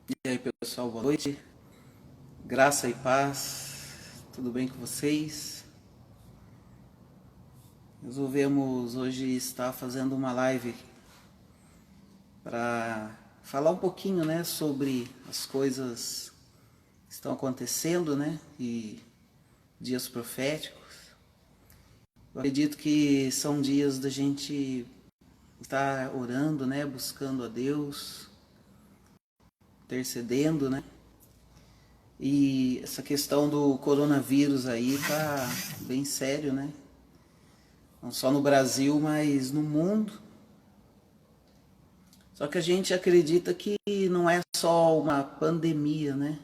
E aí, pessoal, boa noite. Graça e paz. Tudo bem com vocês? Resolvemos hoje estar fazendo uma live para falar um pouquinho, né, sobre as coisas que estão acontecendo, né, e dias proféticos. Eu acredito que são dias da gente estar orando, né, buscando a Deus, intercedendo, né? E essa questão do coronavírus aí tá bem sério, né? Não só no Brasil, mas no mundo. Só que a gente acredita que não é só uma pandemia, né?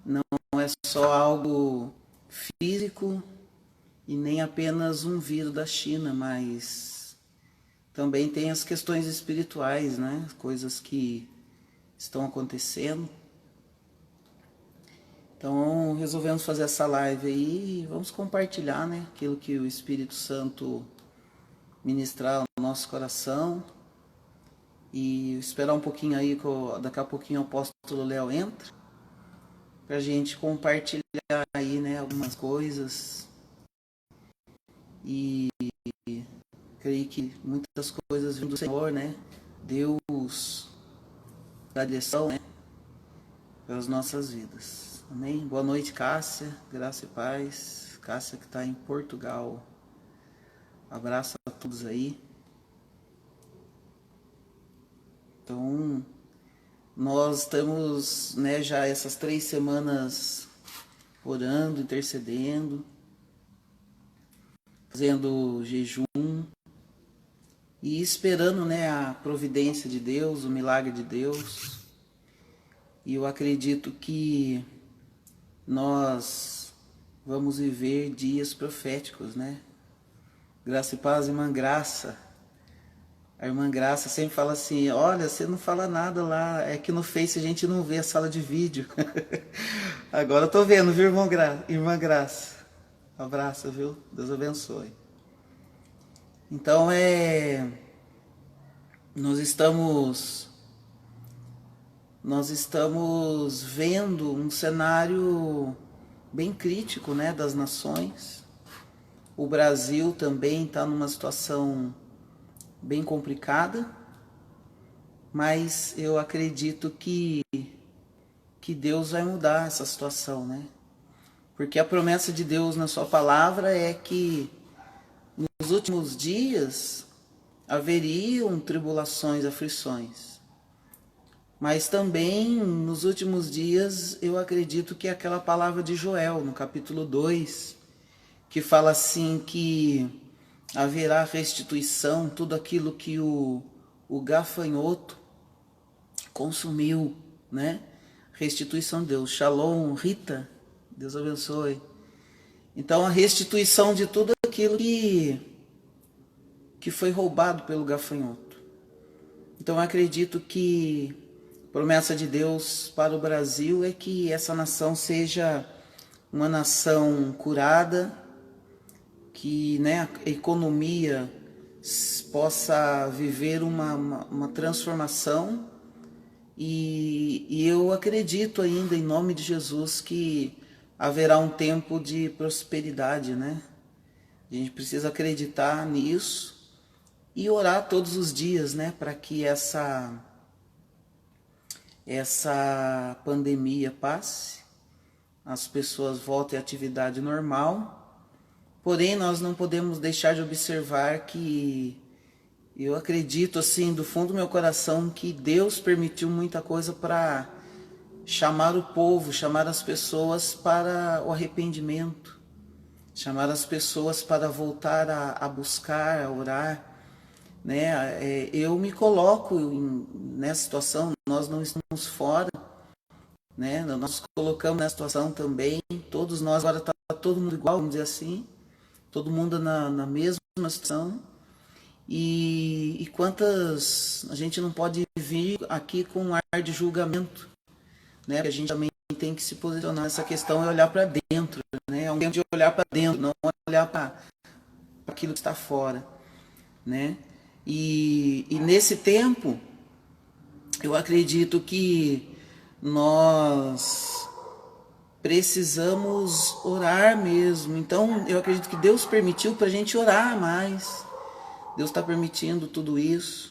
Não é só algo físico e nem apenas um vírus da China, mas também tem as questões espirituais, né? Coisas que estão acontecendo. Então resolvemos fazer essa live aí e vamos compartilhar, né? Aquilo que o Espírito Santo ministrar no nosso coração. E esperar um pouquinho aí, daqui a pouquinho o apóstolo Léo entra, pra gente compartilhar aí, né, algumas coisas. E creio que muitas coisas vindo do Senhor, né? Deus dá direção, né, para as nossas vidas. Amém? Boa noite, Cássia, graça e paz. Cássia que está em Portugal. Abraço a todos aí. Então, nós estamos, né, já essas 3 semanas orando, intercedendo, fazendo jejum e esperando, né, a providência de Deus, o milagre de Deus. E eu acredito que nós vamos viver dias proféticos, né? Graça e paz, irmã Graça. A irmã Graça sempre fala assim, olha, você não fala nada lá, é que no Face a gente não vê a sala de vídeo. Agora eu tô vendo, viu, irmã Graça? Abraço, viu? Deus abençoe. Então nós estamos vendo um cenário bem crítico, né, das nações. O Brasil também está numa situação bem complicada, mas eu acredito que Deus vai mudar essa situação, né? Porque a promessa de Deus na sua palavra é que nos últimos dias haveriam tribulações, aflições. Mas também nos últimos dias eu acredito que é aquela palavra de Joel, no capítulo 2, que fala assim que haverá restituição, tudo aquilo que o gafanhoto consumiu, né? Restituição de Deus. Shalom, Rita, Deus abençoe. Então a restituição de tudo aquilo que foi roubado pelo gafanhoto. Então eu acredito que a promessa de Deus para o Brasil é que essa nação seja uma nação curada, que, né, a economia possa viver uma transformação. E eu acredito ainda, em nome de Jesus, que haverá um tempo de prosperidade, né? A gente precisa acreditar nisso e orar todos os dias, né, para que essa pandemia passe, as pessoas voltem à atividade normal. Porém, nós não podemos deixar de observar que eu acredito, assim, do fundo do meu coração, que Deus permitiu muita coisa para chamar o povo, chamar as pessoas para o arrependimento, chamar as pessoas para voltar a buscar, a orar, né? Eu me coloco nessa situação, nós não estamos fora, né? Nós nos colocamos nessa situação também, todos nós, agora está todo mundo igual, vamos dizer assim, todo mundo na mesma situação. E quantas a gente não pode vir aqui com um ar de julgamento, né? Porque a gente também tem que se posicionar nessa questão e olhar para dentro, né? É um tempo de olhar para dentro, não olhar para aquilo que está fora, né? E nesse tempo, eu acredito que nós precisamos orar mesmo. Então, eu acredito que Deus permitiu para a gente orar mais. Deus está permitindo tudo isso.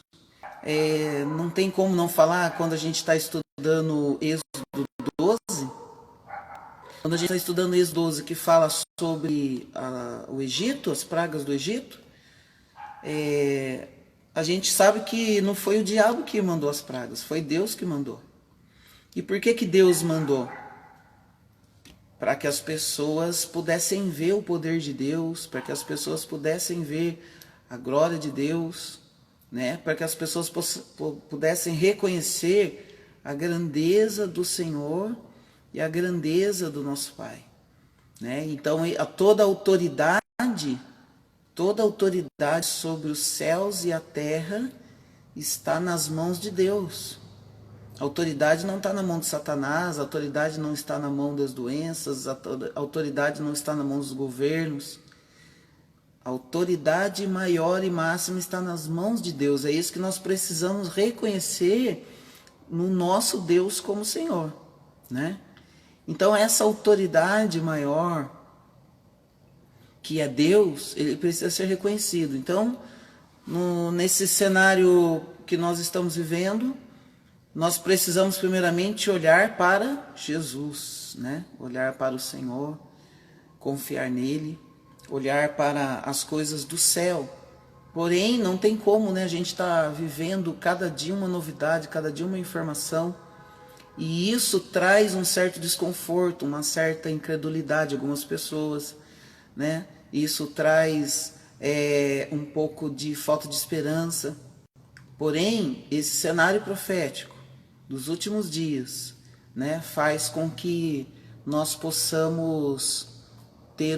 Não tem como não falar quando a gente está estudando Êxodo 12. Quando a gente está estudando Êxodo 12, que fala sobre o Egito, as pragas do Egito, a gente sabe que não foi o diabo que mandou as pragas, foi Deus que mandou. E por que Deus mandou? Para que as pessoas pudessem ver o poder de Deus, para que as pessoas pudessem ver a glória de Deus, né? Para que as pessoas pudessem reconhecer a grandeza do Senhor e a grandeza do nosso Pai, né? Então, toda autoridade sobre os céus e a terra está nas mãos de Deus. A autoridade não está na mão de Satanás, a autoridade não está na mão das doenças, a autoridade não está na mão dos governos. A autoridade maior e máxima está nas mãos de Deus. É isso que nós precisamos reconhecer no nosso Deus como Senhor, né? Então essa autoridade maior, que é Deus, ele precisa ser reconhecido. Então, nesse cenário que nós estamos vivendo, nós precisamos primeiramente olhar para Jesus, né? Olhar para o Senhor, confiar nele, olhar para as coisas do céu. Porém, não tem como, né? A gente está vivendo cada dia uma novidade, cada dia uma informação, e isso traz um certo desconforto, uma certa incredulidade a algumas pessoas, né? Isso traz um pouco de falta de esperança. Porém, esse cenário profético dos últimos dias, né, faz com que nós possamos ter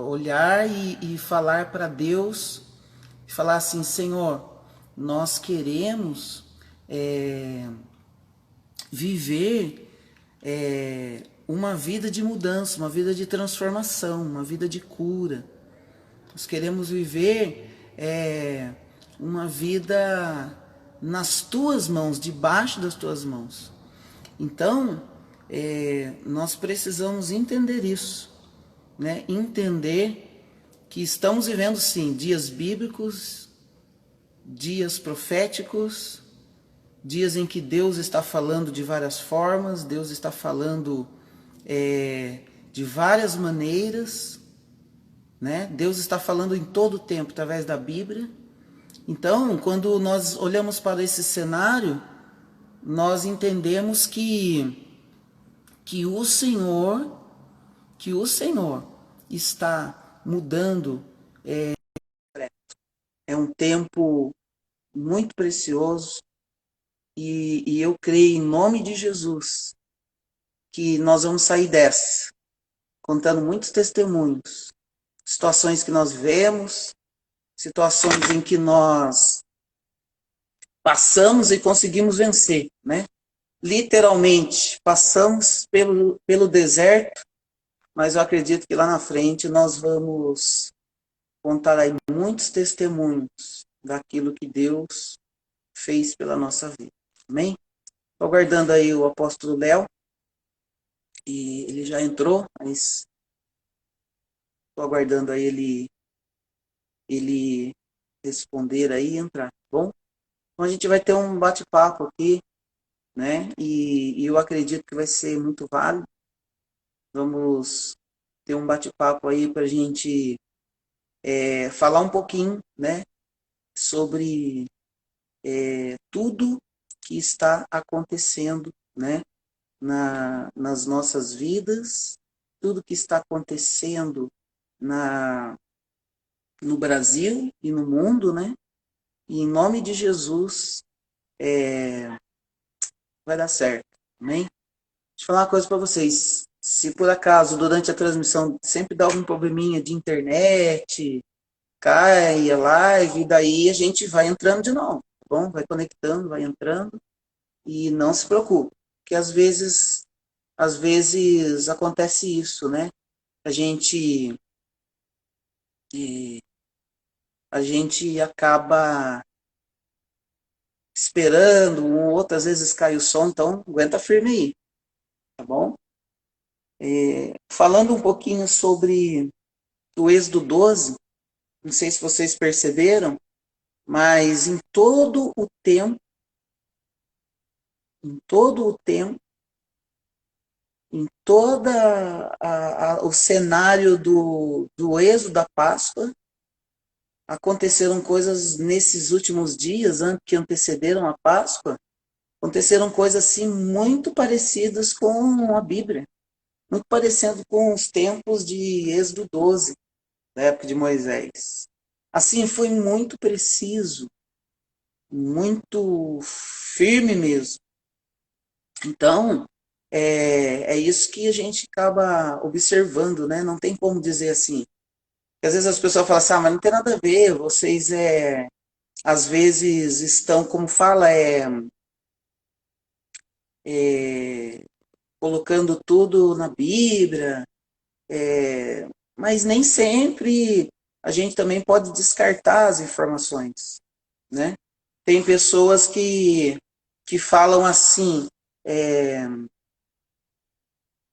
olhar e falar para Deus, e falar assim: Senhor, nós queremos viver uma vida de mudança, uma vida de transformação, uma vida de cura. Nós queremos viver uma vida nas tuas mãos, debaixo das tuas mãos. Então, nós precisamos entender isso, né? Entender que estamos vivendo, sim, dias bíblicos, dias proféticos, dias em que Deus está falando de várias formas, Deus está falando de várias maneiras, né? Deus está falando em todo o tempo através da Bíblia. Então, quando nós olhamos para esse cenário, nós entendemos que o Senhor está mudando. É um tempo muito precioso, e eu creio em nome de Jesus que nós vamos sair dessa, contando muitos testemunhos, situações que nós vemos, situações em que nós passamos e conseguimos vencer, né? Literalmente, passamos pelo deserto, mas eu acredito que lá na frente nós vamos contar aí muitos testemunhos daquilo que Deus fez pela nossa vida. Amém? Estou aguardando aí o apóstolo Léo, e ele já entrou, mas estou aguardando aí ele responder aí e entrar, tá bom? Então a gente vai ter um bate-papo aqui, né? E eu acredito que vai ser muito válido. Vamos ter um bate-papo aí para a gente falar um pouquinho, né, sobre tudo que está acontecendo, né, nas nossas vidas, tudo que está acontecendo no Brasil e no mundo, né? E em nome de Jesus vai dar certo, amém? Deixa eu falar uma coisa para vocês. Se por acaso durante a transmissão sempre dá algum probleminha de internet, cai a live, e daí a gente vai entrando de novo, tá bom? Vai conectando, vai entrando, e não se preocupe, porque às vezes acontece isso, né? A gente a gente acaba esperando, outras vezes cai o som, então aguenta firme aí, tá bom? Falando um pouquinho sobre o Êxodo 12, não sei se vocês perceberam, mas em todo o tempo, em toda o cenário do êxodo da Páscoa, aconteceram coisas nesses últimos dias, que antecederam a Páscoa, aconteceram coisas assim muito parecidas com a Bíblia, muito parecendo com os tempos de Êxodo 12, da época de Moisés. Assim, foi muito preciso, muito firme mesmo. Então, é isso que a gente acaba observando, né? Não tem como dizer assim. Porque às vezes as pessoas falam assim, mas não tem nada a ver, vocês às vezes estão, como fala, é, colocando tudo na Bíblia, mas nem sempre a gente também pode descartar as informações, né? Tem pessoas que falam assim, é,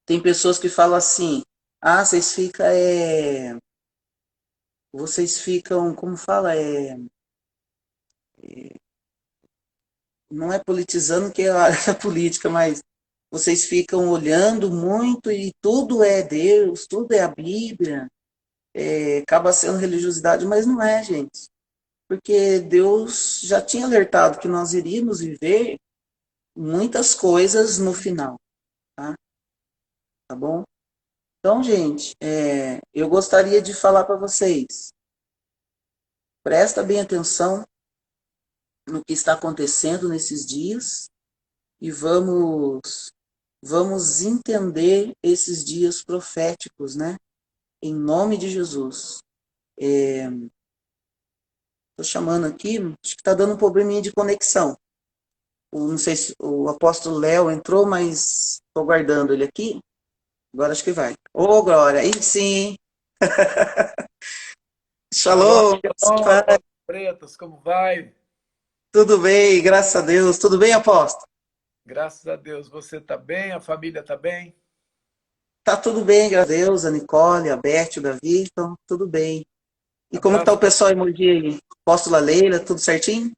tem pessoas que falam assim, vocês ficam, como fala, não é politizando que é a área da política, mas vocês ficam olhando muito e tudo é Deus, tudo é a Bíblia, acaba sendo religiosidade, mas não é, gente. Porque Deus já tinha alertado que nós iríamos viver muitas coisas no final, tá? Tá bom? Então, gente, eu gostaria de falar para vocês, presta bem atenção no que está acontecendo nesses dias e vamos entender esses dias proféticos, né? Em nome de Jesus. Estou chamando aqui, acho que está dando um probleminha de conexão. Não sei se o apóstolo Léo entrou, mas estou guardando ele aqui. Agora acho que vai. Ô, Glória, aí sim. Shalom, Shalom, shalom, Apóstolo Pretas, como vai? tudo bem, graças a Deus. Tudo bem, apóstolo? Graças a Deus, você está bem, a família está bem? Tá tudo bem, graças a Deus. A Nicole, a Beth, o Davi, então tudo bem. E como que tá Abraço o para pessoal em Mogi aí? Apóstola Leila, tudo certinho?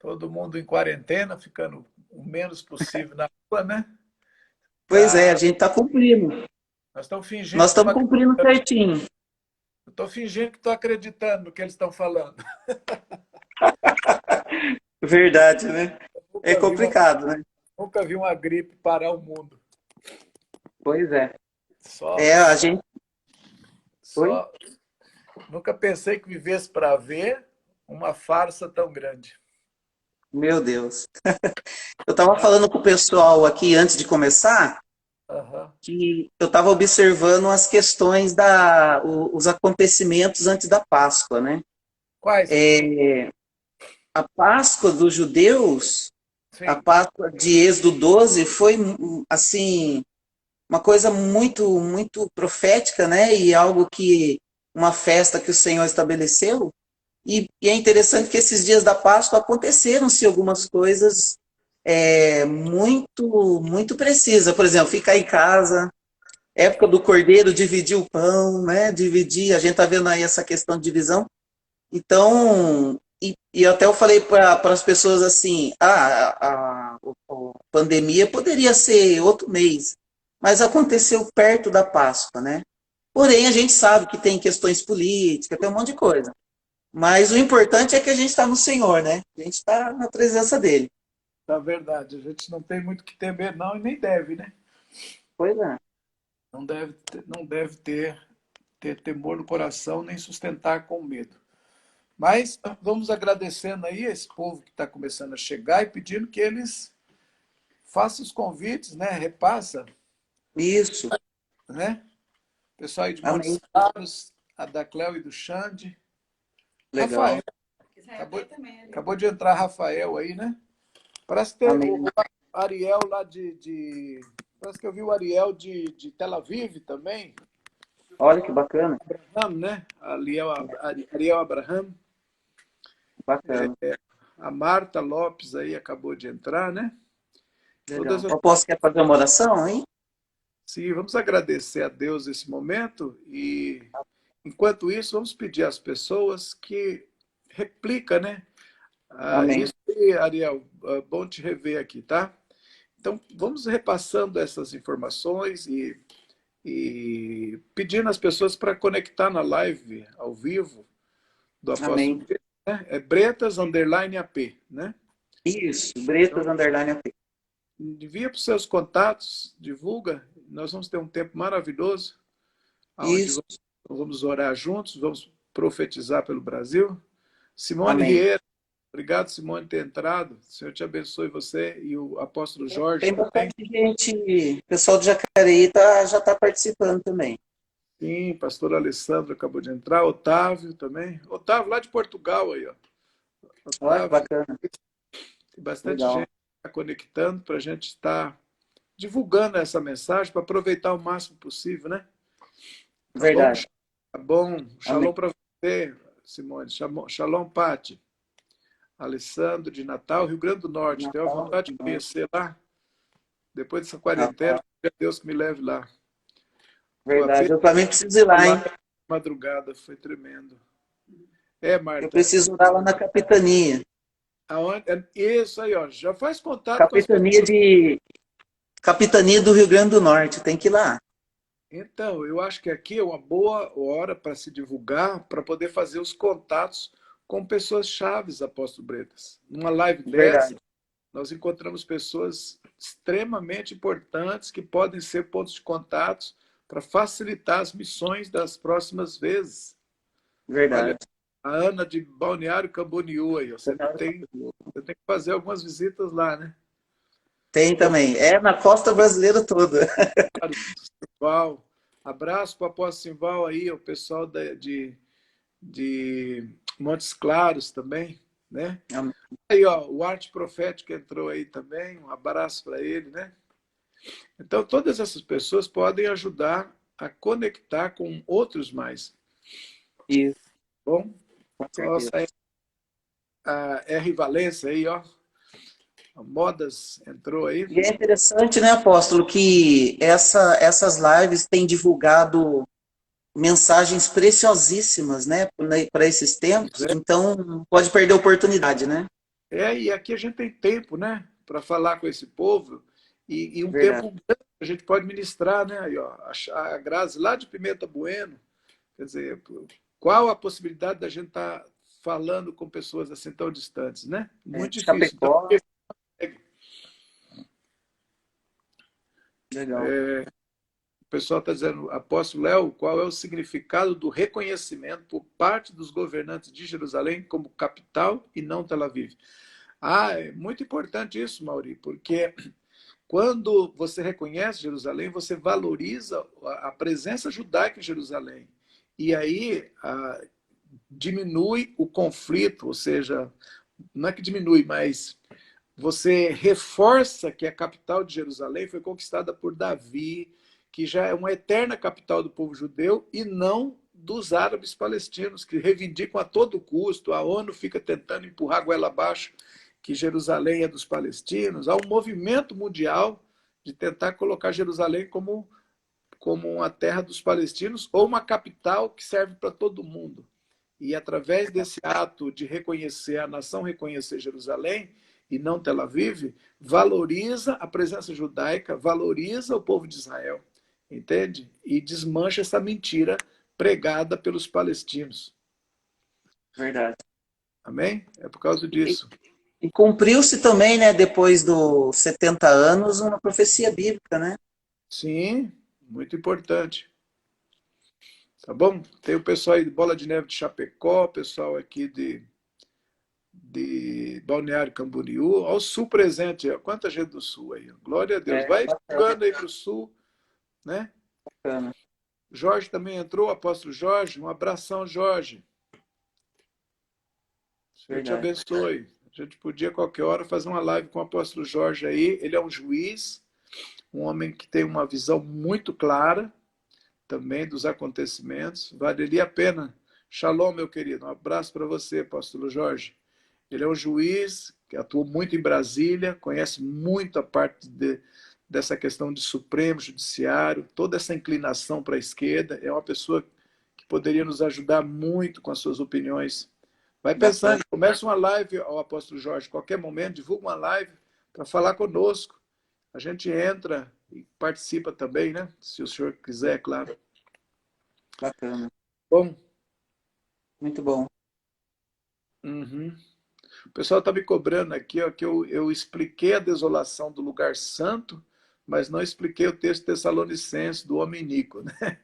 todo mundo em quarentena, ficando o menos possível na rua, né? Pois é, a Tá, gente tá cumprindo. nós estamos fingindo Nós que estamos estamos cumprindo acreditando. certinho. Eu estou fingindo que estou acreditando no que eles estão falando. Verdade, né? É Nunca vi uma, complicado, né? nunca vi uma gripe parar o mundo. Pois é. Só, A só, gente. Oi? só. Nunca pensei que vivesse para ver uma farsa tão grande. Meu Deus. Eu estava falando com o pessoal aqui antes de começar Aham. que eu estava observando as questões os acontecimentos antes da Páscoa, né? Quais? A Páscoa dos judeus, a Sim. Páscoa de Êxodo 12 foi assim uma coisa muito profética, né? E algo que uma festa que o Senhor estabeleceu. E é interessante que esses dias da Páscoa aconteceram-se algumas coisas muito precisas. Por exemplo, ficar em casa, época do Cordeiro, dividir o pão, né? Dividir, a gente está vendo aí essa questão de divisão. Então, e até eu falei para as pessoas assim, a pandemia poderia ser outro mês, mas aconteceu perto da Páscoa, né? Porém, a gente sabe que tem questões políticas, tem um monte de coisa. Mas o importante é que a gente está no Senhor, né? A gente está na presença dele. Na verdade, a gente não tem muito o que temer, não, e nem deve, né? Pois é. Não deve ter temor no coração, nem sustentar com medo. Mas vamos agradecendo aí esse povo que está começando a chegar e pedindo que eles façam os convites, né? Repassa, Isso. né? Pessoal aí de Montes Amém. Claros, a da Cléo e do Xande. Legal. Rafael, acabou de entrar Rafael aí, né? Parece ter o Amém. Ariel lá parece que eu vi o Ariel de Tel Aviv também. Olha que bacana. Abraham, né? Ariel Abraham. Bacana. A Marta Lopes aí acabou de entrar, né? Legal. Todas as... O apóstolo quer fazer uma oração, hein? Sim, vamos agradecer a Deus esse momento e, enquanto isso, vamos pedir às pessoas que replica, né? Amém. Isso aí, Ariel, bom te rever aqui, tá? Então, vamos repassando essas informações e pedindo às pessoas para conectar na live ao vivo do Apóstolo Amém. Bretas, né? É Bretas _ AP, né? Isso, Então, Bretas Underline AP. envia para os seus contatos, divulga. Nós vamos ter um tempo maravilhoso, onde Isso, vamos orar juntos, vamos profetizar pelo Brasil. Simone amém. Rieira, obrigado, Simone, por ter entrado. O Senhor te abençoe você e o apóstolo Jorge Tem também. bastante gente, o pessoal do Jacareí já está participando também. Sim, pastor Alessandro acabou de entrar, Otávio também. Otávio, lá de Portugal aí, ó. Olha que Otávio, bacana, tem bastante legal. gente que está conectando para a gente estar divulgando essa mensagem para aproveitar o máximo possível, né? Tá bom? Verdade. Tá bom. Amém. Shalom para você, Simone. Shalom, Pati. Alessandro de Natal, Rio Grande do Norte. Tenho a Natal, vontade de conhecer lá. Depois dessa quarentena, Natal. que Deus que me leve lá. O Verdade. apelo Eu também preciso ir lá, lá hein? madrugada foi tremendo. É, Eu Marta. preciso ir lá na capitania. Aonde? Isso aí, ó. Já faz contato com as Capitania pessoas. de Capitania do Rio Grande do Norte. Tem que ir lá. Então, eu acho que aqui é uma boa hora para se divulgar, para poder fazer os contatos com pessoas chaves, apóstolo Bretas. Numa live dessa, Verdade. nós encontramos pessoas extremamente importantes que podem ser pontos de contatos para facilitar as missões das próximas vezes. Olha, Verdade. a Ana de Balneário Camboriú aí, ó, você tem que fazer algumas visitas lá, né? Tem O também. É na costa brasileira toda. Simval, abraço para o apóstolo Simval aí, o pessoal de Montes Claros também, né? Aí, ó, o Arte Profético entrou aí também, um abraço para ele, né? Então, todas essas pessoas podem ajudar a conectar com outros mais. Isso, Bom, com nossa, certeza. a R. Valência aí, ó, a Modas entrou aí. E é interessante, né, apóstolo, que essas lives têm divulgado mensagens preciosíssimas, né, para esses tempos. Então, pode perder a oportunidade, né? E aqui a gente tem tempo, né, para falar com esse povo e um Verdade. tempo grande a gente pode ministrar, né? Aí, ó, a Grazi lá de Pimenta Bueno, quer dizer, qual a possibilidade da gente estar falando com pessoas assim tão distantes, né? Muito difícil. Então, Chapecó, legal. o pessoal está dizendo, apóstolo Léo, qual é o significado do reconhecimento por parte dos governantes de Jerusalém como capital e não Tel Aviv? Ah, é muito importante isso, Mauri, porque quando você reconhece Jerusalém, você valoriza a presença judaica em Jerusalém. E aí diminui o conflito, ou seja, não é que diminui, mas você reforça que a capital de Jerusalém foi conquistada por Davi, que já é uma eterna capital do povo judeu e não dos árabes palestinos, que reivindicam a todo custo. A ONU fica tentando empurrar a goela abaixo que Jerusalém é dos palestinos. Há um movimento mundial de tentar colocar Jerusalém como uma terra dos palestinos ou uma capital que serve para todo mundo. E através desse ato de reconhecer a nação, reconhecer Jerusalém e não Tel Aviv, valoriza a presença judaica, valoriza o povo de Israel, entende? E desmancha essa mentira pregada pelos palestinos. Verdade. Amém? É por causa E, disso. e cumpriu-se também, né, depois dos 70 anos, uma profecia bíblica, né? Sim, muito importante. Tá bom? Tem o pessoal aí de Bola de Neve de Chapecó, pessoal aqui de Balneário Camboriú, ao sul presente, ó. Quanta gente do sul aí, ó. Glória a Deus. Vai Bacana, jogando aí para o sul, né? bacana. Jorge também entrou, o apóstolo Jorge. Um abração, Jorge. Senhor te Verdade. abençoe. A gente podia, qualquer hora, fazer uma live com o apóstolo Jorge aí. Ele é um juiz, um homem que tem uma visão muito clara também dos acontecimentos. Valeria a pena. Shalom, meu querido. Um abraço para você, apóstolo Jorge. Ele é um juiz que atuou muito em Brasília, conhece muito a parte dessa questão de Supremo, Judiciário, toda essa inclinação para a esquerda. É uma pessoa que poderia nos ajudar muito com as suas opiniões. Vai pensando, Bastante. começa uma live, ao apóstolo Jorge, qualquer momento, divulga uma live para falar conosco. A gente entra e participa também, né? Se o senhor quiser, é claro. Bacana. Bom. Muito bom. Uhum. O pessoal está me cobrando aqui, ó, que eu expliquei a desolação do lugar santo, mas não expliquei o texto Tessalonicenses do homem Nico, né?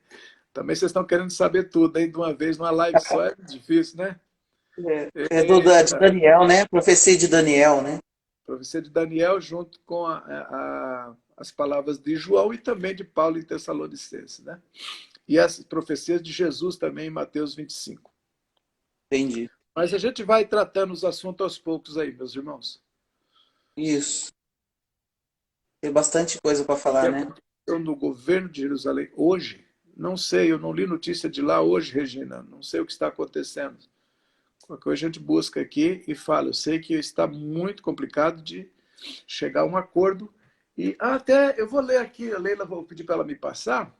Também vocês estão querendo saber tudo aí de uma vez, numa live só, é difícil, né? É de Daniel, né? Profecia de Daniel, né? Profecia de Daniel, junto com as palavras de João e também de Paulo em Tessalonicenses, né? E as profecias de Jesus também em Mateus 25. Entendi. Mas a gente vai tratando os assuntos aos poucos aí, meus irmãos. Isso. Tem bastante coisa para O que falar, né? aconteceu no governo de Jerusalém hoje, não sei, eu não li notícia de lá hoje, Regina, não sei o que está acontecendo. Qualquer coisa a gente busca aqui e fala. Eu sei que está muito complicado de chegar a um acordo. E até eu vou ler aqui, a Leila, vou pedir para ela me passar.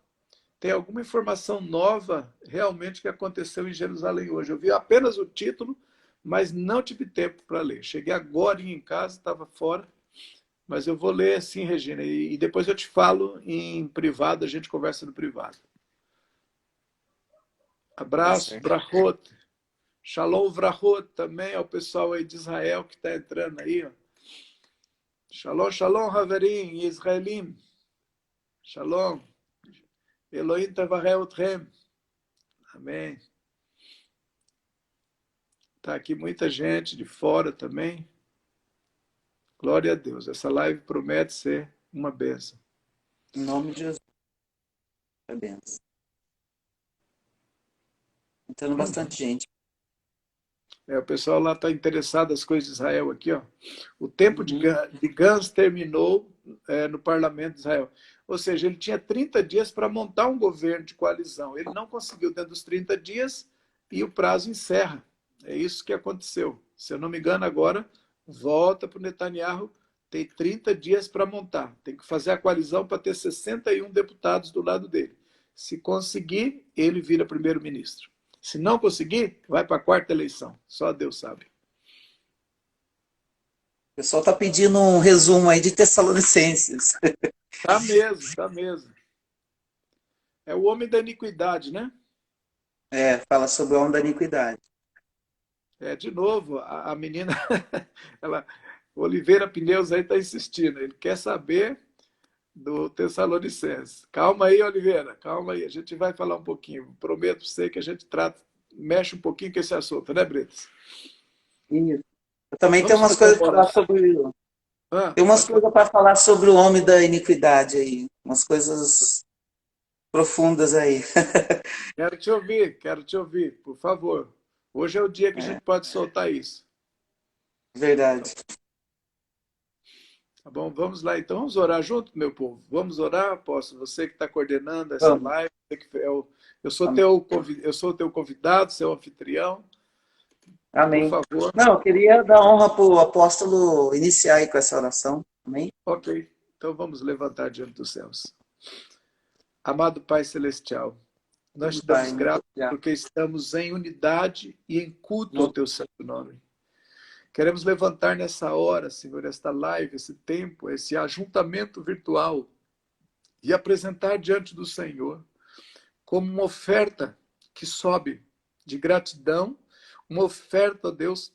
Tem alguma informação nova realmente que aconteceu em Jerusalém hoje. Eu vi apenas o título, mas não tive tempo para ler. Cheguei agora em casa, estava fora, mas eu vou ler assim, Regina, e depois eu te falo em privado, a gente conversa no privado. Tá Abraço, certo. Brahot. Shalom Vrahot também ao pessoal aí de Israel que está entrando aí. Ó. Shalom, shalom, Haverim, Israelim. Shalom. Elohim Tevareh Otchem. Amém. Está aqui muita gente de fora também. Glória a Deus. Essa live promete ser uma bênção. Em nome de Jesus. É benção. Entrando bastante gente. O pessoal lá está interessado nas coisas de Israel aqui. Ó. O tempo de Uhum. Gantz terminou no parlamento de Israel. Ou seja, ele tinha 30 dias para montar um governo de coalizão. Ele não conseguiu dentro dos 30 dias e o prazo encerra. É isso que aconteceu. Se eu não me engano, agora volta para o Netanyahu. Tem 30 dias para montar. Tem que fazer a coalizão para ter 61 deputados do lado dele. Se conseguir, ele vira primeiro-ministro. Se não conseguir, vai para a quarta eleição. Só Deus sabe. O pessoal está pedindo um resumo aí de Tessalonicenses. Tá mesmo, tá mesmo. É o homem da iniquidade, né? É, fala sobre o homem da iniquidade. De novo, a menina, ela, Oliveira Pneus aí está insistindo. Ele quer saber do Tessalonicenses. Calma aí, Oliveira, calma aí. A gente vai falar um pouquinho. Prometo para você que a gente mexe um pouquinho com esse assunto, né, Bretas? Isso. Eu também tenho Vamos umas fazer coisas uma para falar oração. sobre. Tem umas Pode falar. coisas para falar sobre o homem da iniquidade aí. Umas coisas profundas aí. Quero te ouvir, por favor. Hoje é o dia que a É, gente pode soltar isso. verdade. Tá bom? Vamos lá, então. Vamos orar junto, meu povo. Vamos orar, apóstolo. Você que está coordenando essa Vamos. live. Amém. Eu sou teu convidado, seu anfitrião. Por Amém. favor. Não, eu queria dar honra para o apóstolo iniciar aí com essa oração. Amém? Ok. Então vamos levantar diante dos céus. Amado Pai Celestial, nós Sim, te Pai, damos muito graça obrigado. porque estamos em unidade e em culto ao Não, teu santo nome. Queremos levantar nessa hora, Senhor, esta live, esse tempo, esse ajuntamento virtual e apresentar diante do Senhor como uma oferta que sobe de gratidão, uma oferta, ó Deus,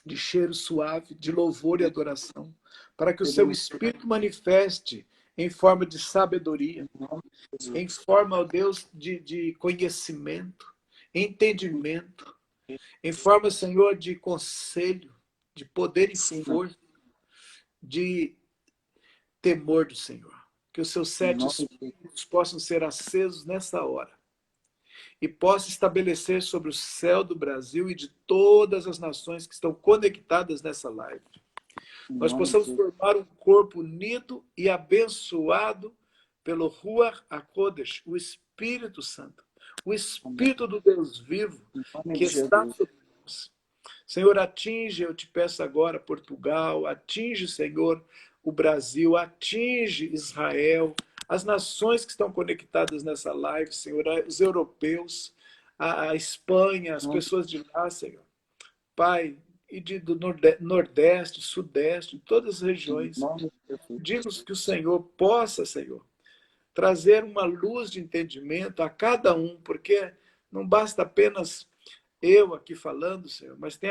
de cheiro suave, de louvor e adoração, para que o seu Espírito manifeste em forma de sabedoria, em nome de em Jesus. forma, ó Deus, de conhecimento, entendimento, em forma, Senhor, de conselho, de poder e Sim, força, de temor do Senhor. Que os seus em 7 nome de espíritos possam ser acesos nessa hora e possa estabelecer sobre o céu do Brasil e de todas as nações que estão conectadas nessa live. em Nós nome de possamos Jesus. formar um corpo unido e abençoado pelo Ruach HaKodesh, o Espírito Santo, o Amém. Espírito do Deus vivo Em nome que de está Jesus. sobre nós. Senhor, atinge, eu te peço agora, Portugal, atinge, Senhor, o Brasil, atinge Israel, as nações que estão conectadas nessa live, Senhor, os europeus, a Espanha, as pessoas de lá, Senhor. Pai, e do Nordeste, Sudeste, todas as Em regiões, nome de Jesus. pedimos que o Senhor possa, Senhor, trazer uma luz de entendimento a cada um, porque não basta apenas eu aqui falando, Senhor, mas tem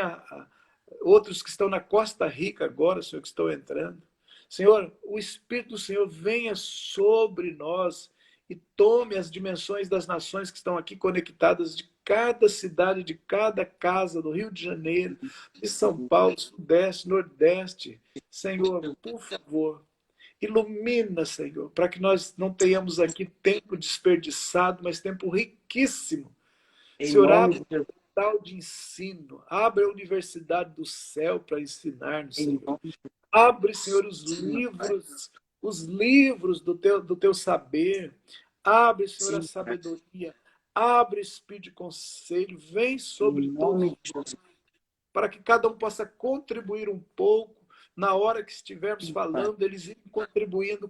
outros que estão na Costa Rica agora, Senhor, que estão entrando. Senhor, o Espírito do Senhor venha sobre nós e tome as dimensões das nações que estão aqui conectadas, de cada cidade, de cada casa, do Rio de Janeiro, de São Paulo, Sudeste, Nordeste. Senhor, por favor, ilumina, Senhor, para que nós não tenhamos aqui tempo desperdiçado, mas tempo riquíssimo. Em Senhor, nome abre de Jesus. portal de ensino, abre a universidade do céu para ensinar-nos, Em Senhor. nome de Abre, Senhor, Jesus, meu Pai. os livros do teu saber. Abre, Senhor, a Sim, Pai. sabedoria. Abre espírito de conselho. Vem Em sobre nome todos de nós, Jesus. para que cada um possa contribuir um pouco. Na hora que estivermos Sim, Pai. falando, eles irem contribuindo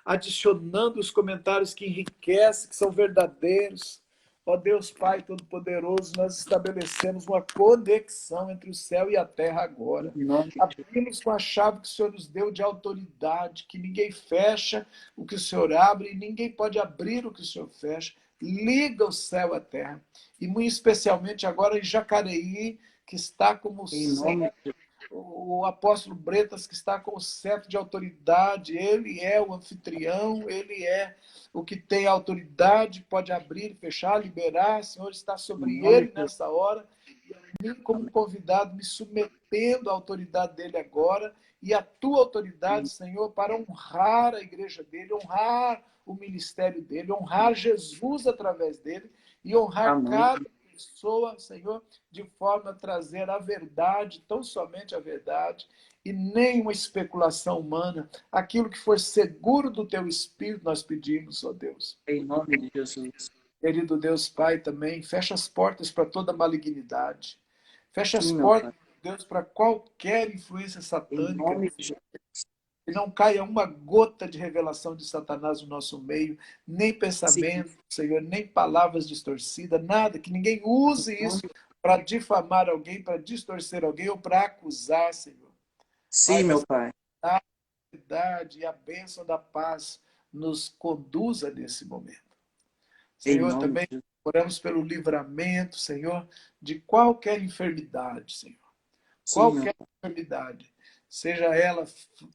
adicionando os comentários que enriquecem, que são verdadeiros. Ó Deus Pai Todo-Poderoso, nós estabelecemos uma conexão entre o céu e a terra agora. Em nome de Jesus. Abrimos com a chave que o Senhor nos deu de autoridade, que ninguém fecha o que o Senhor abre e ninguém pode abrir o que o Senhor fecha. Liga o céu à terra. E muito especialmente agora em Jacareí, que está como Em nome de Jesus. o apóstolo Bretas, que está com o cetro de autoridade, ele é o anfitrião, ele é o que tem autoridade, pode abrir, fechar, liberar. O Senhor está Em sobre nome ele de Jesus. nessa hora. E a mim, como convidado, me submetendo à autoridade dele agora e à tua autoridade, Senhor, para honrar a igreja dele, honrar o ministério dele, honrar Jesus através dele e honrar Amém. cada pessoa, Senhor, de forma a trazer a verdade, tão somente a verdade, e nenhuma especulação humana. Aquilo que for seguro do teu Espírito, nós pedimos, ó Deus. Em nome de Jesus. Querido Deus Pai, também, fecha as portas para toda malignidade. Fecha as Sim, meu portas, Pai. Deus, para qualquer influência Em satânica. nome de Jesus. Que não caia uma gota de revelação de Satanás no nosso meio, nem Sim. pensamento, Senhor, nem palavras distorcidas, nada, que ninguém use Em nome isso de- para difamar alguém, para distorcer alguém ou para acusar, Senhor. Sim, Pai, meu mas Pai. a verdade e a bênção da paz nos conduza nesse momento. Em Senhor, nome de também Jesus. oramos pelo livramento, Senhor, de qualquer enfermidade, Senhor. Sim, meu Qualquer Pai. enfermidade, seja ela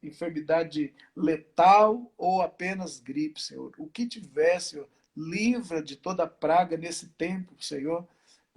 enfermidade letal ou apenas gripe, Senhor. O que tiver, Senhor, livra de toda praga nesse tempo, Senhor.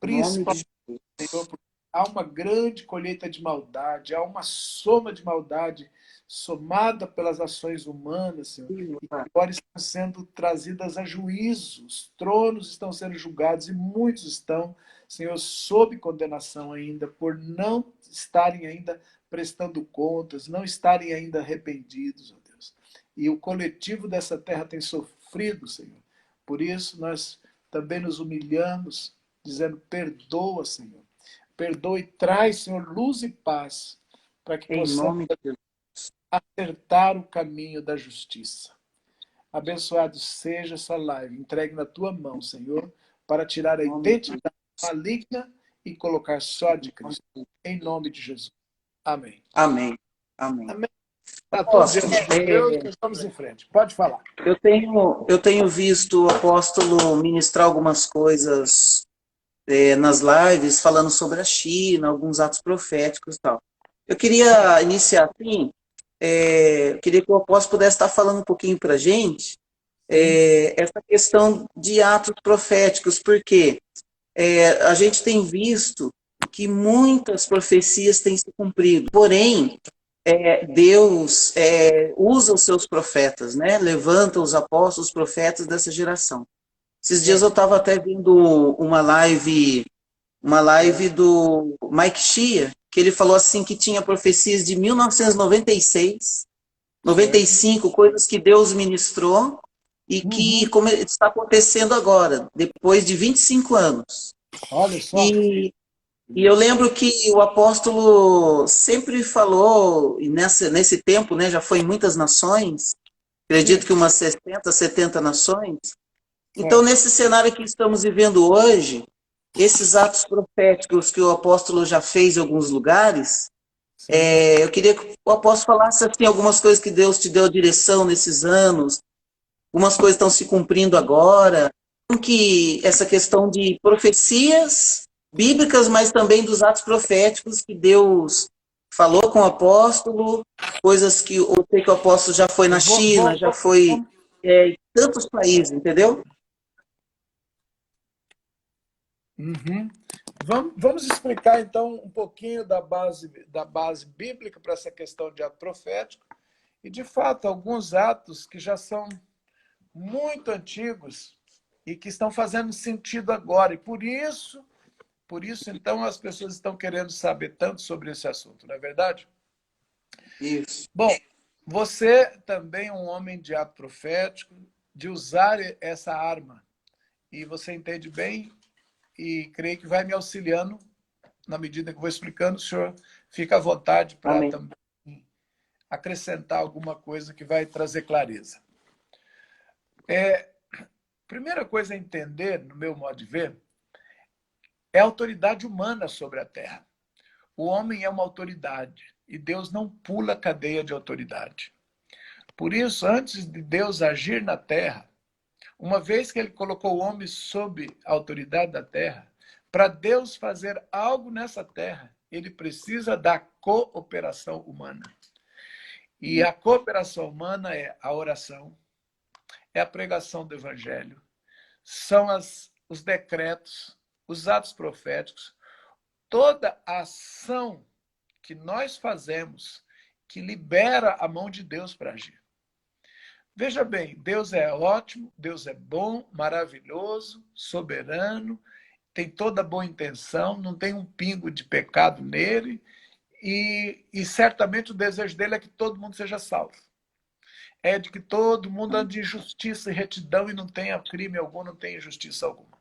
Em nome de Principalmente, Senhor, Jesus. porque há uma grande colheita de maldade, há uma soma de maldade somada pelas ações humanas, Senhor, Sim, meu e Pai. que agora estão sendo trazidas a juízo, os tronos estão sendo julgados e muitos estão, Senhor, sob condenação ainda, por não estarem ainda prestando contas, não estarem ainda arrependidos, ó Deus. E o coletivo dessa terra tem sofrido, Senhor. Por isso nós também nos humilhamos, dizendo: perdoa, Senhor. Perdoa e traz, Senhor, luz e paz, para que Em possamos nome de Jesus. acertar o caminho da justiça. Abençoado seja essa live. Entregue na tua mão, Senhor, para tirar a Em nome de identidade maligna e colocar só a de Cristo. Jesus. Em nome de Jesus. Amém. Amém. Amém. Amém. Está tudo Apóstolo, diante de Deus, nós vamos em frente. Pode falar. eu tenho visto o apóstolo ministrar algumas coisas nas lives, falando sobre a China, alguns atos proféticos e tal. Eu queria iniciar assim, eu queria que o apóstolo pudesse estar falando um pouquinho para a gente, essa questão de atos proféticos, porque a gente tem visto que muitas profecias têm se cumprido, porém, Deus usa os seus profetas, né? Levanta os apóstolos, os profetas dessa geração. Esses dias eu estava até vendo uma live do Mike Shea, que ele falou assim que tinha profecias de 1996, 95, coisas que Deus ministrou e que está acontecendo agora, depois de 25 anos. Olha só. E E eu Isso. lembro que o apóstolo sempre falou, e nesse tempo, né, já foi em muitas nações, acredito Sim, que umas 60, 70 nações. Então, certo. nesse cenário que estamos vivendo hoje, esses atos proféticos que o apóstolo já fez em alguns lugares, Sim. eu queria que o apóstolo falasse assim, algumas coisas que Deus te deu direção nesses anos, algumas coisas estão se cumprindo agora, como que essa questão de profecias bíblicas, mas também dos atos proféticos que Deus falou com o apóstolo, coisas que eu sei que o apóstolo já foi Eu na China, já foi em tantos países, entendeu? Uhum. Vamos explicar, então, um pouquinho da base bíblica para essa questão de ato profético. E, de fato, alguns atos que já são muito antigos e que estão fazendo sentido agora. E por isso, então, as pessoas estão querendo saber tanto sobre esse assunto, não é verdade? Isso. Bom, você também é um homem de ato profético, de usar essa arma. E você entende bem e creio que vai me auxiliando na medida que eu vou explicando. O senhor fica à vontade para Amém. também acrescentar alguma coisa que vai trazer clareza. Primeira coisa a entender, no meu modo de ver, é a autoridade humana sobre a terra. O homem é uma autoridade e Deus não pula a cadeia de autoridade. Por isso, antes de Deus agir na terra, uma vez que ele colocou o homem sob a autoridade da terra, para Deus fazer algo nessa terra, ele precisa da cooperação humana. E a cooperação humana é a oração, é a pregação do evangelho, são os decretos, os atos proféticos, toda a ação que nós fazemos que libera a mão de Deus para agir. Veja bem, Deus é ótimo, Deus é bom, maravilhoso, soberano, tem toda boa intenção, não tem um pingo de pecado nele, e certamente o desejo dele é que todo mundo seja salvo. É de que todo mundo ande em justiça e retidão e não tenha crime algum, não tenha injustiça alguma.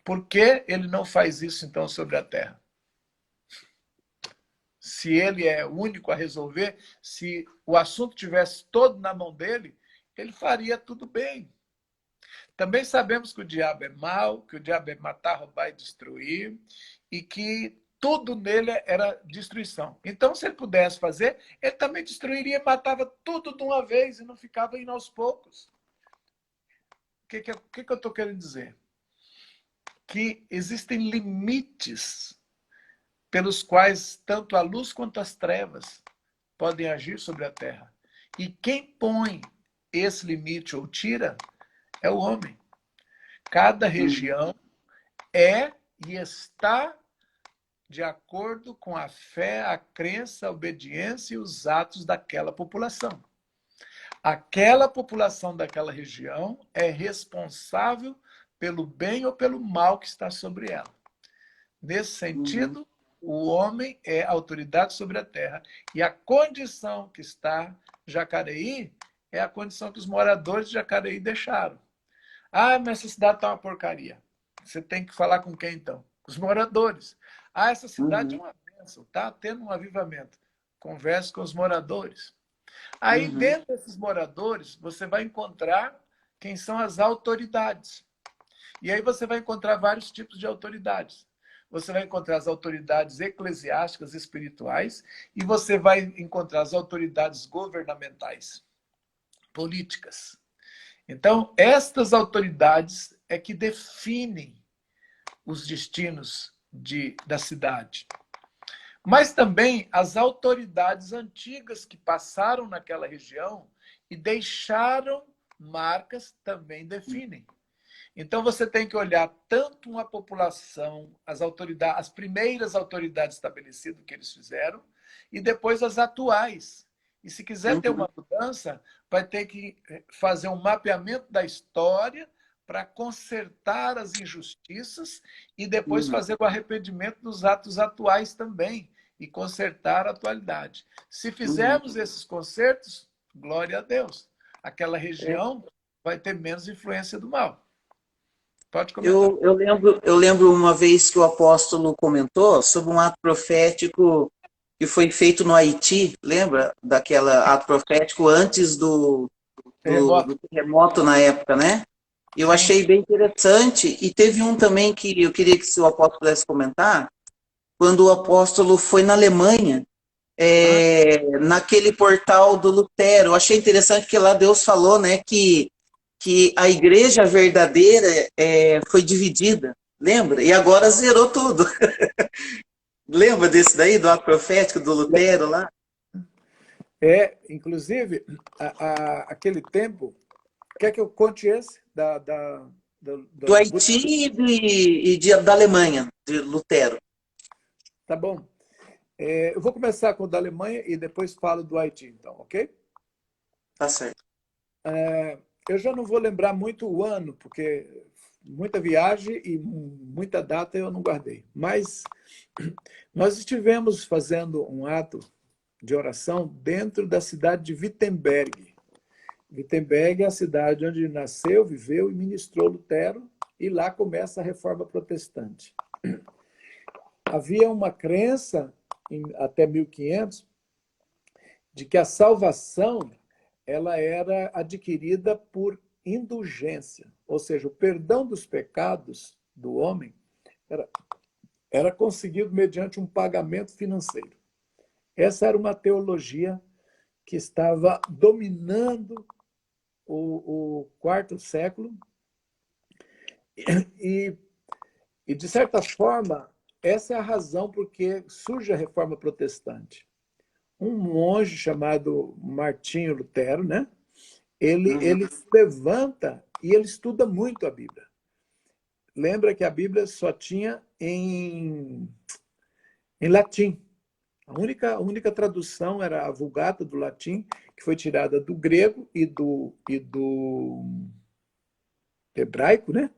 Por que ele não faz isso, então, sobre a terra? Se ele é o único a resolver, se o assunto tivesse todo na mão dele, ele faria tudo bem. Também sabemos que o diabo é mau, que o diabo é matar, roubar e destruir, e que tudo nele era destruição. Então, se ele pudesse fazer, ele também destruiria e matava tudo de uma vez e não ficava indo aos poucos. O que eu estou querendo dizer? Que existem limites pelos quais tanto a luz quanto as trevas podem agir sobre a terra. E quem põe esse limite ou tira é o homem. Cada região é e está de acordo com a fé, a crença, a obediência e os atos daquela população. Aquela população daquela região é responsável pelo bem ou pelo mal que está sobre ela. Nesse Uhum. sentido, o homem é autoridade sobre a terra. E a condição que está Jacareí é a condição que os moradores de Jacareí deixaram. Ah, mas essa cidade está uma porcaria. Você tem que falar com quem então? Os moradores. Ah, essa cidade é Uhum. uma bênção, está tendo um avivamento. Converse com os moradores. Aí, Uhum. dentro desses moradores, você vai encontrar quem são as autoridades. E aí você vai encontrar vários tipos de autoridades. Você vai encontrar as autoridades eclesiásticas, espirituais, e você vai encontrar as autoridades governamentais, políticas. Então, estas autoridades é que definem os destinos da cidade. Mas também as autoridades antigas que passaram naquela região e deixaram marcas também definem. Então você tem que olhar tanto uma população, as autoridades, as primeiras autoridades estabelecidas que eles fizeram, e depois as atuais. E se quiser ter Uhum. uma mudança, vai ter que fazer um mapeamento da história para consertar as injustiças e depois Uhum. fazer o arrependimento dos atos atuais também e consertar a atualidade. Se Uhum. fizermos esses consertos, glória a Deus. Aquela É, região vai ter menos influência do mal. Pode comentar. Eu lembro uma vez que o apóstolo comentou sobre um ato profético que foi feito no Haiti, lembra? Daquela ato profético antes Terremoto. do terremoto na época, né? Eu Sim. achei bem interessante. E teve um também que eu queria que o apóstolo pudesse comentar, quando o apóstolo foi na Alemanha, Ah, naquele portal do Lutero. Eu achei interessante que lá Deus falou, né, que a igreja verdadeira foi dividida, lembra? E agora zerou tudo. Lembra desse daí, do ato profético do Lutero lá? inclusive, aquele tempo, quer que eu conte esse? Do Do Haiti da Alemanha, de Lutero. Tá bom. Eu vou começar com o da Alemanha e depois falo do Haiti, então, ok? Tá certo. Eu já não vou lembrar muito o ano, porque muita viagem e muita data eu não guardei. Mas nós estivemos fazendo um ato de oração dentro da cidade de Wittenberg. Wittenberg é a cidade onde nasceu, viveu e ministrou Lutero, e lá começa a Reforma Protestante. Havia uma crença, até 1500, de que a salvação ela era adquirida por indulgência, ou seja, o perdão dos pecados do homem era, era conseguido mediante um pagamento financeiro. Essa era uma teologia que estava dominando o quarto século e, de certa forma, essa é a razão por que surge a Reforma Protestante. Um monge chamado Martinho Lutero, né? Uhum. Ele se levanta e ele estuda muito a Bíblia. Lembra que a Bíblia só tinha em latim. A única tradução era a Vulgata do latim, que foi tirada do grego e do hebraico, né?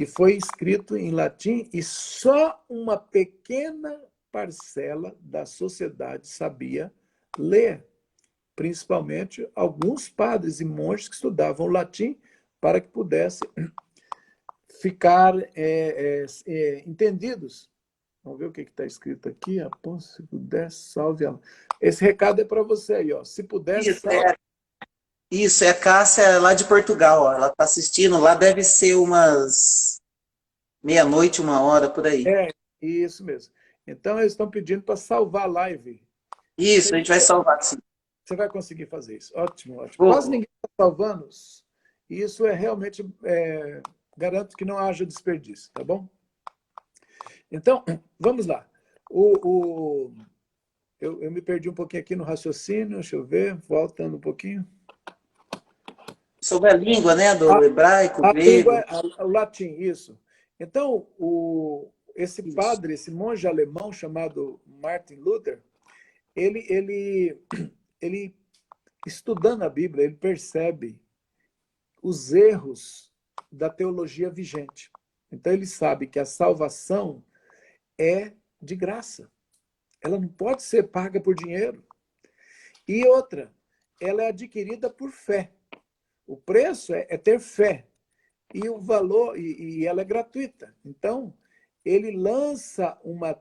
E foi escrito em latim, e só uma pequena parcela da sociedade sabia ler, principalmente alguns padres e monges que estudavam latim para que pudessem ficar entendidos. Vamos ver o que está escrito aqui. Se puder, salve a... Esse recado é para você aí, ó. Se puder, Isso, salve. isso, é a Cássia lá de Portugal, ó. Ela está assistindo. Lá deve ser umas meia-noite, 1 hora, por aí. É, isso mesmo. Então, eles estão pedindo para salvar a live. Isso, a gente vai salvar, sim. Você vai conseguir fazer isso. Ótimo, ótimo. Quase Vou. ninguém está salvando. E isso é realmente... garanto que não haja desperdício, tá bom? Então, vamos lá. Eu me perdi um pouquinho aqui no raciocínio, deixa eu ver, voltando um pouquinho. Sobre a língua, né, A, do hebraico, a língua, grego. o latim, isso. Então, esse Isso. padre, esse monge alemão chamado Martin Luther, ele, ele estudando a Bíblia, ele percebe os erros da teologia vigente. Então, ele sabe que a salvação é de graça. Ela não pode ser paga por dinheiro. E outra, ela é adquirida por fé. O preço é ter fé. E o valor, e ela é gratuita. Então, ele lança uma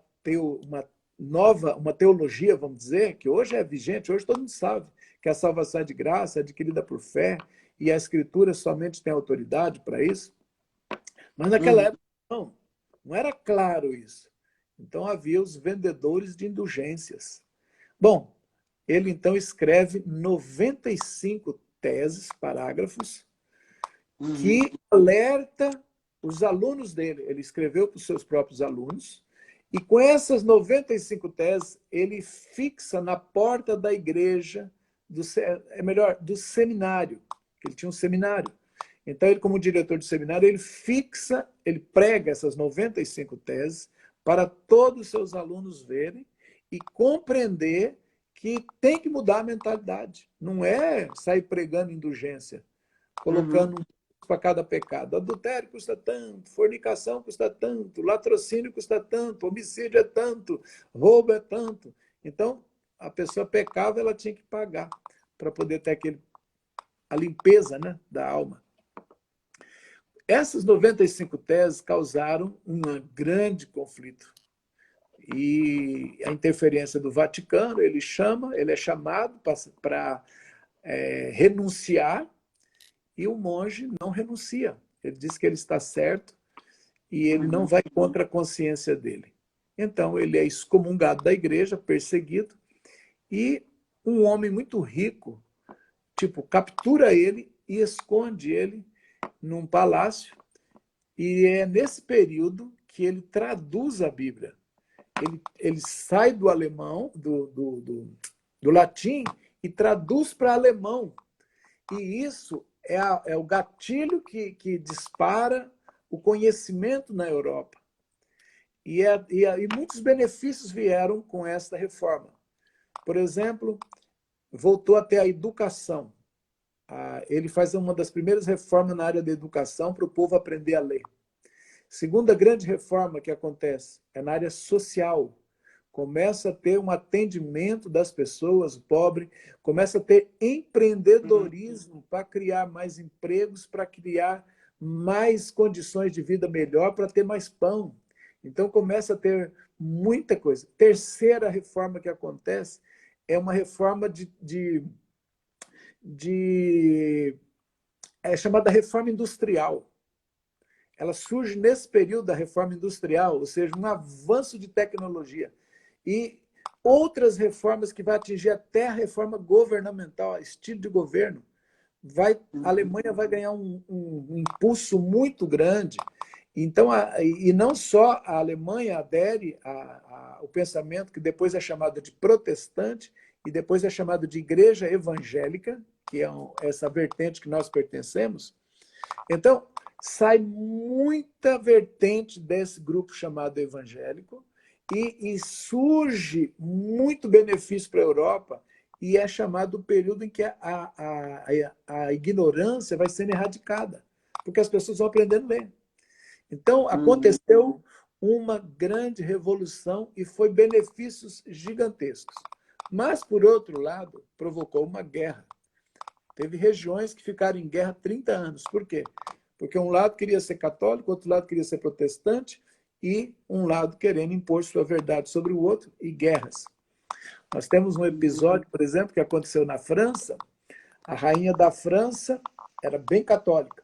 teologia, vamos dizer, que hoje é vigente, hoje todo mundo sabe que a salvação é de graça, é adquirida por fé, e a Escritura somente tem autoridade para isso. Mas naquela Uhum. época, não era claro isso. Então, havia os vendedores de indulgências. Bom, ele então escreve 95 teses, parágrafos, Uhum. que alerta os alunos dele. Ele escreveu para os seus próprios alunos, e com essas 95 teses, ele fixa na porta da igreja, do seminário, que ele tinha um seminário. Então, ele, como diretor de seminário, ele prega essas 95 teses para todos os seus alunos verem e compreender que tem que mudar a mentalidade. Não é sair pregando indulgência, Uhum. colocando para cada pecado. Adultério custa tanto, fornicação custa tanto, latrocínio custa tanto, homicídio é tanto, roubo é tanto. Então, a pessoa pecava, ela tinha que pagar para poder ter a limpeza, né, da alma. Essas 95 teses causaram um grande conflito. E a interferência do Vaticano, ele é chamado para renunciar, e o monge não renuncia. Ele diz que ele está certo e ele não vai contra a consciência dele. Então, ele é excomungado da igreja, perseguido, e um homem muito rico, captura ele e esconde ele num palácio, e é nesse período que ele traduz a Bíblia. Ele sai do alemão, do latim, e traduz para alemão. E isso é o gatilho que dispara o conhecimento na Europa. E muitos benefícios vieram com esta reforma. Por exemplo, voltou até a educação. Ele faz uma das primeiras reformas na área da educação para o povo aprender a ler. Segunda grande reforma que acontece é na área social. Começa a ter um atendimento das pessoas pobres, começa a ter empreendedorismo para criar mais empregos, para criar mais condições de vida melhor, para ter mais pão. Então, começa a ter muita coisa. Terceira reforma que acontece é uma reforma é chamada reforma industrial. Ela surge nesse período da reforma industrial, ou seja, um avanço de tecnologia. E outras reformas que vai atingir até a reforma governamental, estilo de governo. A Alemanha vai ganhar um impulso muito grande. Então, e não só a Alemanha adere ao pensamento que depois é chamado de protestante e depois é chamado de igreja evangélica, que é essa vertente que nós pertencemos. Então, sai muita vertente desse grupo chamado evangélico e surge muito benefício para a Europa, e é chamado o período em que a ignorância vai sendo erradicada, porque as pessoas vão aprendendo a ler. Então, aconteceu uma grande revolução e foi benefícios gigantescos. Mas, por outro lado, provocou uma guerra. Teve regiões que ficaram em guerra 30 anos. Por quê? Porque um lado queria ser católico, outro lado queria ser protestante, e um lado querendo impor sua verdade sobre o outro, e guerras. Nós temos um episódio, por exemplo, que aconteceu na França. A rainha da França era bem católica,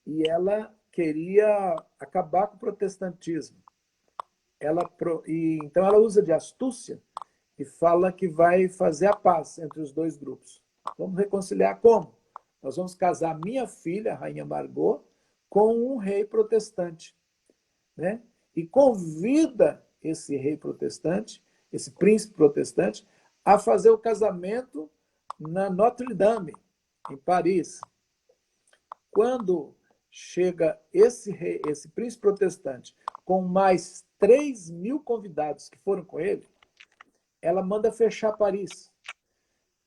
e ela queria acabar com o protestantismo. Então ela usa de astúcia e fala que vai fazer a paz entre os dois grupos. Vamos reconciliar como? Nós vamos casar minha filha, a rainha Margot, com um rei protestante, né? E convida esse rei protestante, esse príncipe protestante, a fazer o casamento na Notre Dame, em Paris. Quando chega esse rei, esse príncipe protestante, com mais 3.000 convidados que foram com ele, ela manda fechar Paris.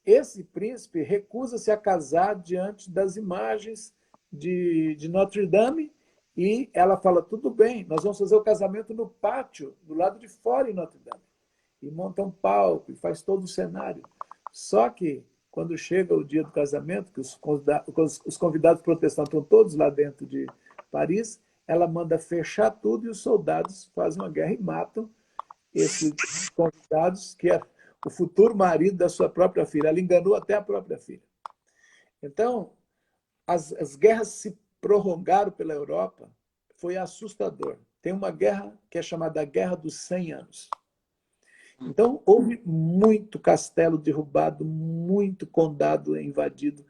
Esse príncipe recusa-se a casar diante das imagens de Notre Dame, e ela fala, tudo bem, nós vamos fazer o casamento no pátio, do lado de fora em Notre Dame. E monta um palco, e faz todo o cenário. Só que, quando chega o dia do casamento, que os convidados protestantes estão todos lá dentro de Paris, ela manda fechar tudo, e os soldados fazem uma guerra e matam esses convidados, que é o futuro marido da sua própria filha. Ela enganou até a própria filha. Então, as guerras se prolongaram pela Europa, foi assustador. Tem uma guerra que é chamada Guerra dos 100 Anos. Então, houve muito castelo derrubado, muito condado invadido.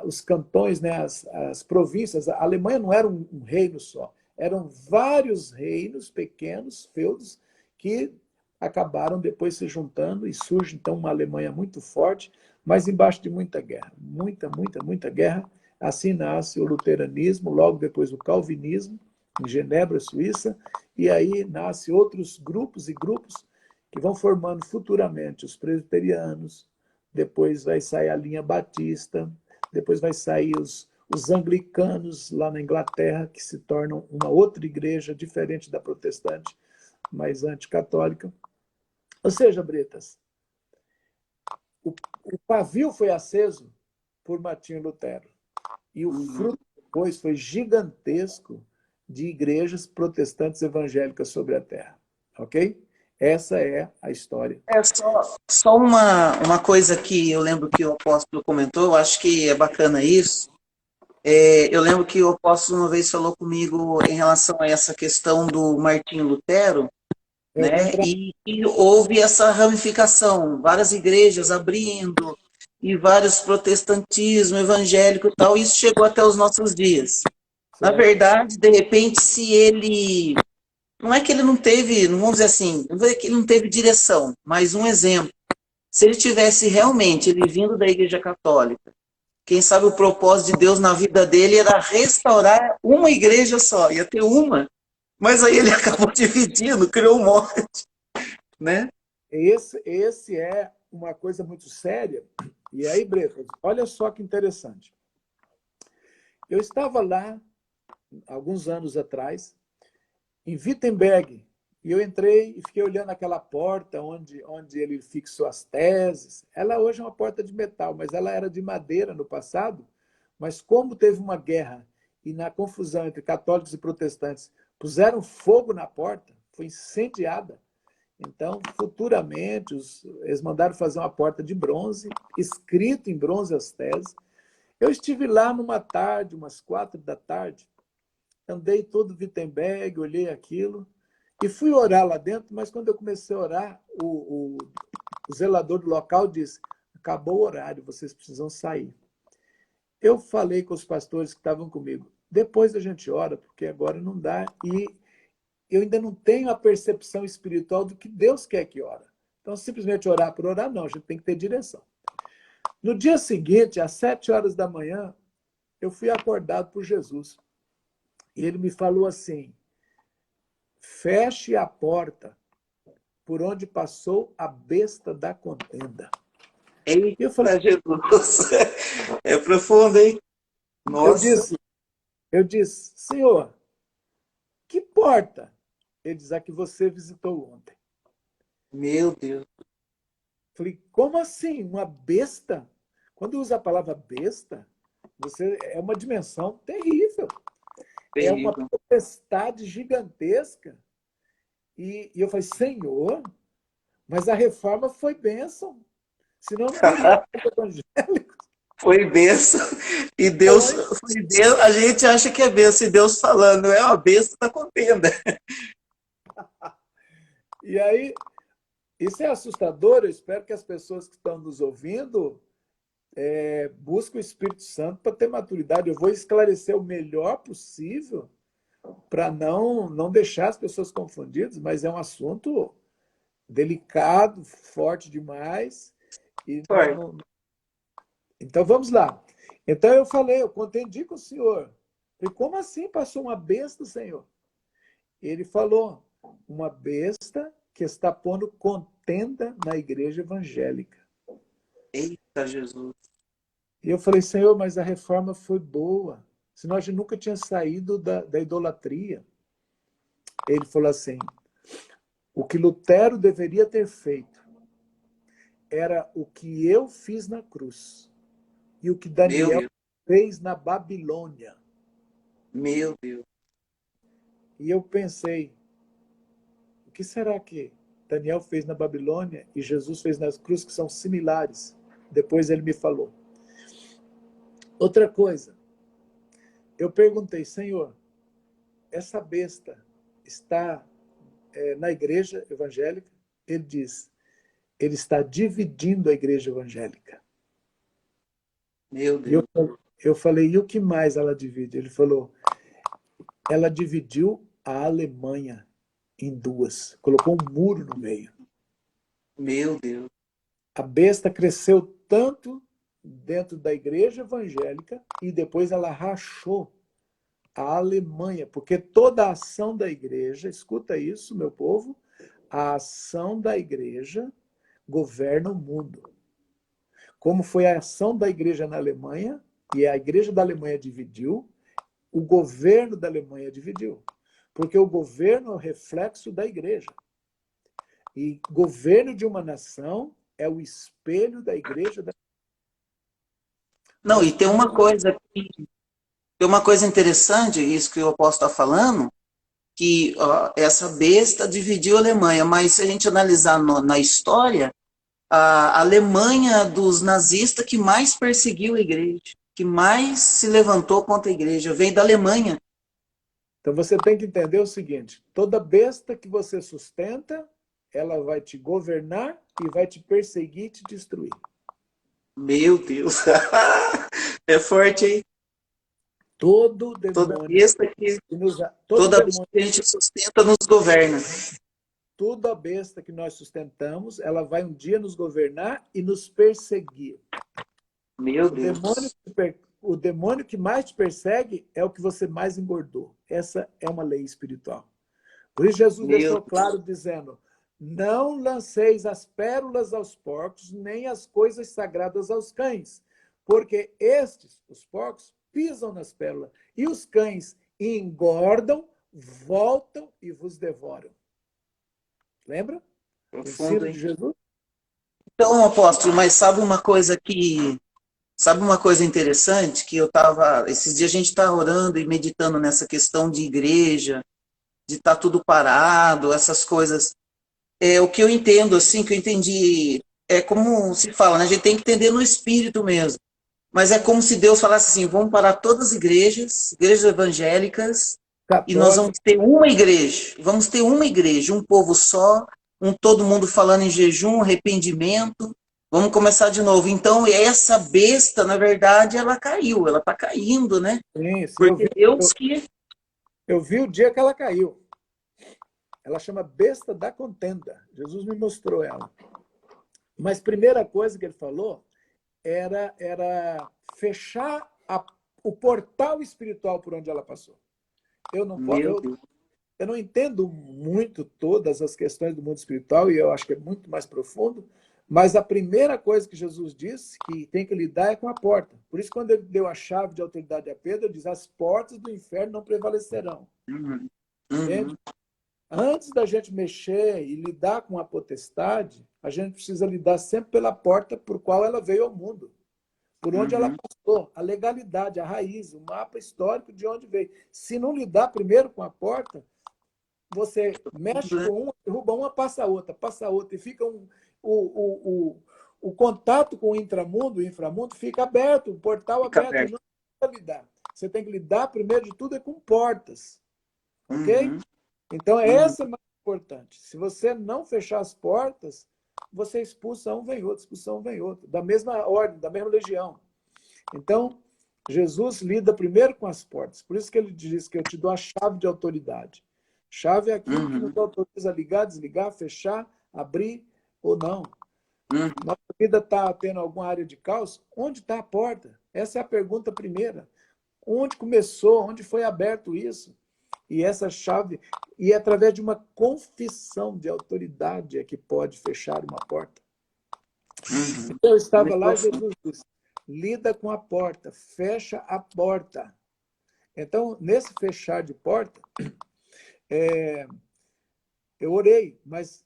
Os cantões, né, as províncias, a Alemanha não era um reino só, eram vários reinos pequenos, feudos, que acabaram depois se juntando, e surge então uma Alemanha muito forte, mas embaixo de muita guerra, muita guerra. Assim nasce o luteranismo, logo depois o calvinismo, em Genebra, Suíça, e aí nasce outros grupos e grupos que vão formando futuramente os presbiterianos, depois vai sair a linha batista, depois vai sair os anglicanos lá na Inglaterra, que se tornam uma outra igreja diferente da protestante, mais anticatólica. Ou seja, Bretas, o pavio foi aceso por Martinho Lutero, e o fruto depois foi gigantesco de igrejas protestantes evangélicas sobre a terra. Ok? Essa é a história. Só uma coisa que eu lembro que o apóstolo comentou, eu acho que é bacana isso. Eu lembro que o apóstolo uma vez falou comigo em relação a essa questão do Martinho Lutero, Eu vou né? entrar. E houve essa ramificação, várias igrejas abrindo e vários protestantismo evangélico e tal, e isso chegou até os nossos dias. Na Certo. verdade, de repente, se ele não é que ele não teve, não vamos dizer assim, não é que ele não teve direção, mas um exemplo. Se ele tivesse realmente ele vindo da Igreja Católica, quem sabe o propósito de Deus na vida dele era restaurar uma igreja só, ia ter uma. Mas aí ele acabou dividindo, criou um monte, né? Esse é uma coisa muito séria. E aí, Bretas, olha só que interessante. Eu estava lá, alguns anos atrás, em Wittenberg, e eu entrei e fiquei olhando aquela porta onde ele fixou as teses. Ela hoje é uma porta de metal, mas ela era de madeira no passado. Mas como teve uma guerra e na confusão entre católicos e protestantes puseram fogo na porta, foi incendiada. Então, futuramente, eles mandaram fazer uma porta de bronze, escrito em bronze as teses. Eu estive lá numa tarde, umas 4 da tarde, andei todo Wittenberg, olhei aquilo e fui orar lá dentro, mas quando eu comecei a orar, o zelador do local disse: acabou o horário, vocês precisam sair. Eu falei com os pastores que estavam comigo, depois a gente ora, porque agora não dá, e eu ainda não tenho a percepção espiritual do que Deus quer que ora. Então, simplesmente orar por orar, não, a gente tem que ter direção. No dia seguinte, às 7 horas da manhã, eu fui acordado por Jesus. E ele me falou assim: feche a porta por onde passou a besta da contenda. E eu falei, Eita Jesus! É profundo, hein? eu Nossa! disse, eu disse, Senhor, que porta? Ele diz: a que você visitou ontem. Meu Deus! Falei, como assim? Uma besta? Quando usa a palavra besta, é uma dimensão terrível. É uma Terrível. potestade gigantesca. E eu falei, Senhor, mas a reforma foi bênção. Senão não teria evangelho. Foi bênção. E Deus, Foi. foi Deus, a gente acha que é bênção, e Deus falando, é uma bênção da contenda. E aí, isso é assustador. Eu espero que as pessoas que estão nos ouvindo busquem o Espírito Santo para ter maturidade. Eu vou esclarecer o melhor possível para não deixar as pessoas confundidas, mas é um assunto delicado, forte demais. E Foi. Então vamos lá. Então eu falei, eu contendi com o senhor. Falei, como assim passou uma besta, senhor? Ele falou, uma besta que está pondo contenda na igreja evangélica. Eita Jesus! E eu falei, Senhor, mas a reforma foi boa, senão a gente nunca tinha saído da idolatria. Ele falou assim, o que Lutero deveria ter feito era o que eu fiz na cruz e o que Meu Daniel Deus! fez na Babilônia. Meu Deus! E eu pensei, o que será que Daniel fez na Babilônia e Jesus fez nas cruzes, que são similares? Depois ele me falou. Outra coisa, eu perguntei, Senhor, essa besta está na igreja evangélica? Ele diz, ele está dividindo a igreja evangélica. Meu E eu, Deus! eu falei, e o que mais ela divide? Ele falou, ela dividiu a Alemanha em duas, colocou um muro no meio. Meu Deus! A besta cresceu tanto dentro da igreja evangélica e depois ela rachou a Alemanha, porque toda a ação da igreja, escuta isso, meu povo, a ação da igreja governa o mundo. Como foi a ação da igreja na Alemanha, e a igreja da Alemanha dividiu, o governo da Alemanha dividiu. Porque o governo é o reflexo da igreja. E governo de uma nação é o espelho da igreja. Não, e Nós tem uma tínhamos. coisa Tem uma coisa interessante, isso que o apóstolo está falando, que ó, essa besta dividiu a Alemanha, mas se a gente analisar na história, a Alemanha dos nazistas que mais perseguiu a igreja, que mais se levantou contra a igreja, veio da Alemanha. Então você tem que entender o seguinte: toda besta que você sustenta, ela vai te governar e vai te perseguir e te destruir. Meu Deus. É forte, hein? Todo Toda demônio, besta que, todo toda besta demônio, que a gente sustenta nos governa. toda besta que nós sustentamos, ela vai um dia nos governar e nos perseguir. Meu O demônio, Deus. o demônio que mais te persegue é o que você mais engordou. Essa é uma lei espiritual. Por isso Jesus Meu deixou claro dizendo: não lanceis as pérolas aos porcos, nem as coisas sagradas aos cães, porque estes, os porcos, pisam nas pérolas, e os cães engordam, voltam e vos devoram. Lembra? O profundo, ensino de hein? Jesus? Então, apóstolo, mas sabe uma coisa interessante que eu tava, esses dias a gente está orando e meditando nessa questão de igreja, de estar tudo parado, essas coisas. É o que eu entendo, assim, que eu entendi, é como se fala, né? A gente tem que entender no espírito mesmo. Mas é como se Deus falasse assim: vamos parar todas as igrejas, igrejas evangélicas, e nós vamos Católico. ter uma igreja. Vamos ter uma igreja, um povo só, todo mundo falando em jejum, arrependimento. Vamos começar de novo. Então, essa besta, na verdade, ela caiu, ela está caindo, né? Sim, sim, Porque Deus que. eu vi o dia que ela caiu. Ela chama besta da contenda. Jesus me mostrou ela. Mas primeira coisa que ele falou era fechar o portal espiritual por onde ela passou. Eu não, Meu Deus. eu não entendo muito todas as questões do mundo espiritual, e eu acho que é muito mais profundo, mas a primeira coisa que Jesus disse que tem que lidar é com a porta. Por isso, quando ele deu a chave de autoridade a Pedro, ele diz: as portas do inferno não prevalecerão. Uhum. Entende? Uhum. Antes da gente mexer e lidar com a potestade, a gente precisa lidar sempre pela porta por qual ela veio ao mundo, por onde ela Uhum. passou, a legalidade, a raiz, o mapa histórico de onde veio. Se não lidar primeiro com a porta, você mexe com uma, derruba uma, passa a outra, e fica o contato com o intramundo, o inframundo, fica aberto, o portal Fica aberto, e aberto. não precisa lidar. Você tem que lidar, primeiro de tudo, é com portas, ok? Uhum. Então, Uhum. essa é mais importante. Se você não fechar as portas, você expulsa um, vem outro, expulsa um, vem outro, da mesma ordem, da mesma legião. Então, Jesus lida primeiro com as portas. Por isso que ele diz que eu te dou a chave de autoridade. Chave é aquilo que nos Uhum. autoriza a ligar, desligar, fechar, abrir ou não. Uhum. Nossa vida está tendo alguma área de caos? Onde está a porta? Essa é a pergunta primeira. Onde começou? Onde foi aberto isso? E essa chave, e é através de uma confissão de autoridade é que pode fechar uma porta. Uhum. Então, eu estava Muito lá e profundo. Jesus disse: lida com a porta, fecha a porta. Então, nesse fechar de porta, eu orei, mas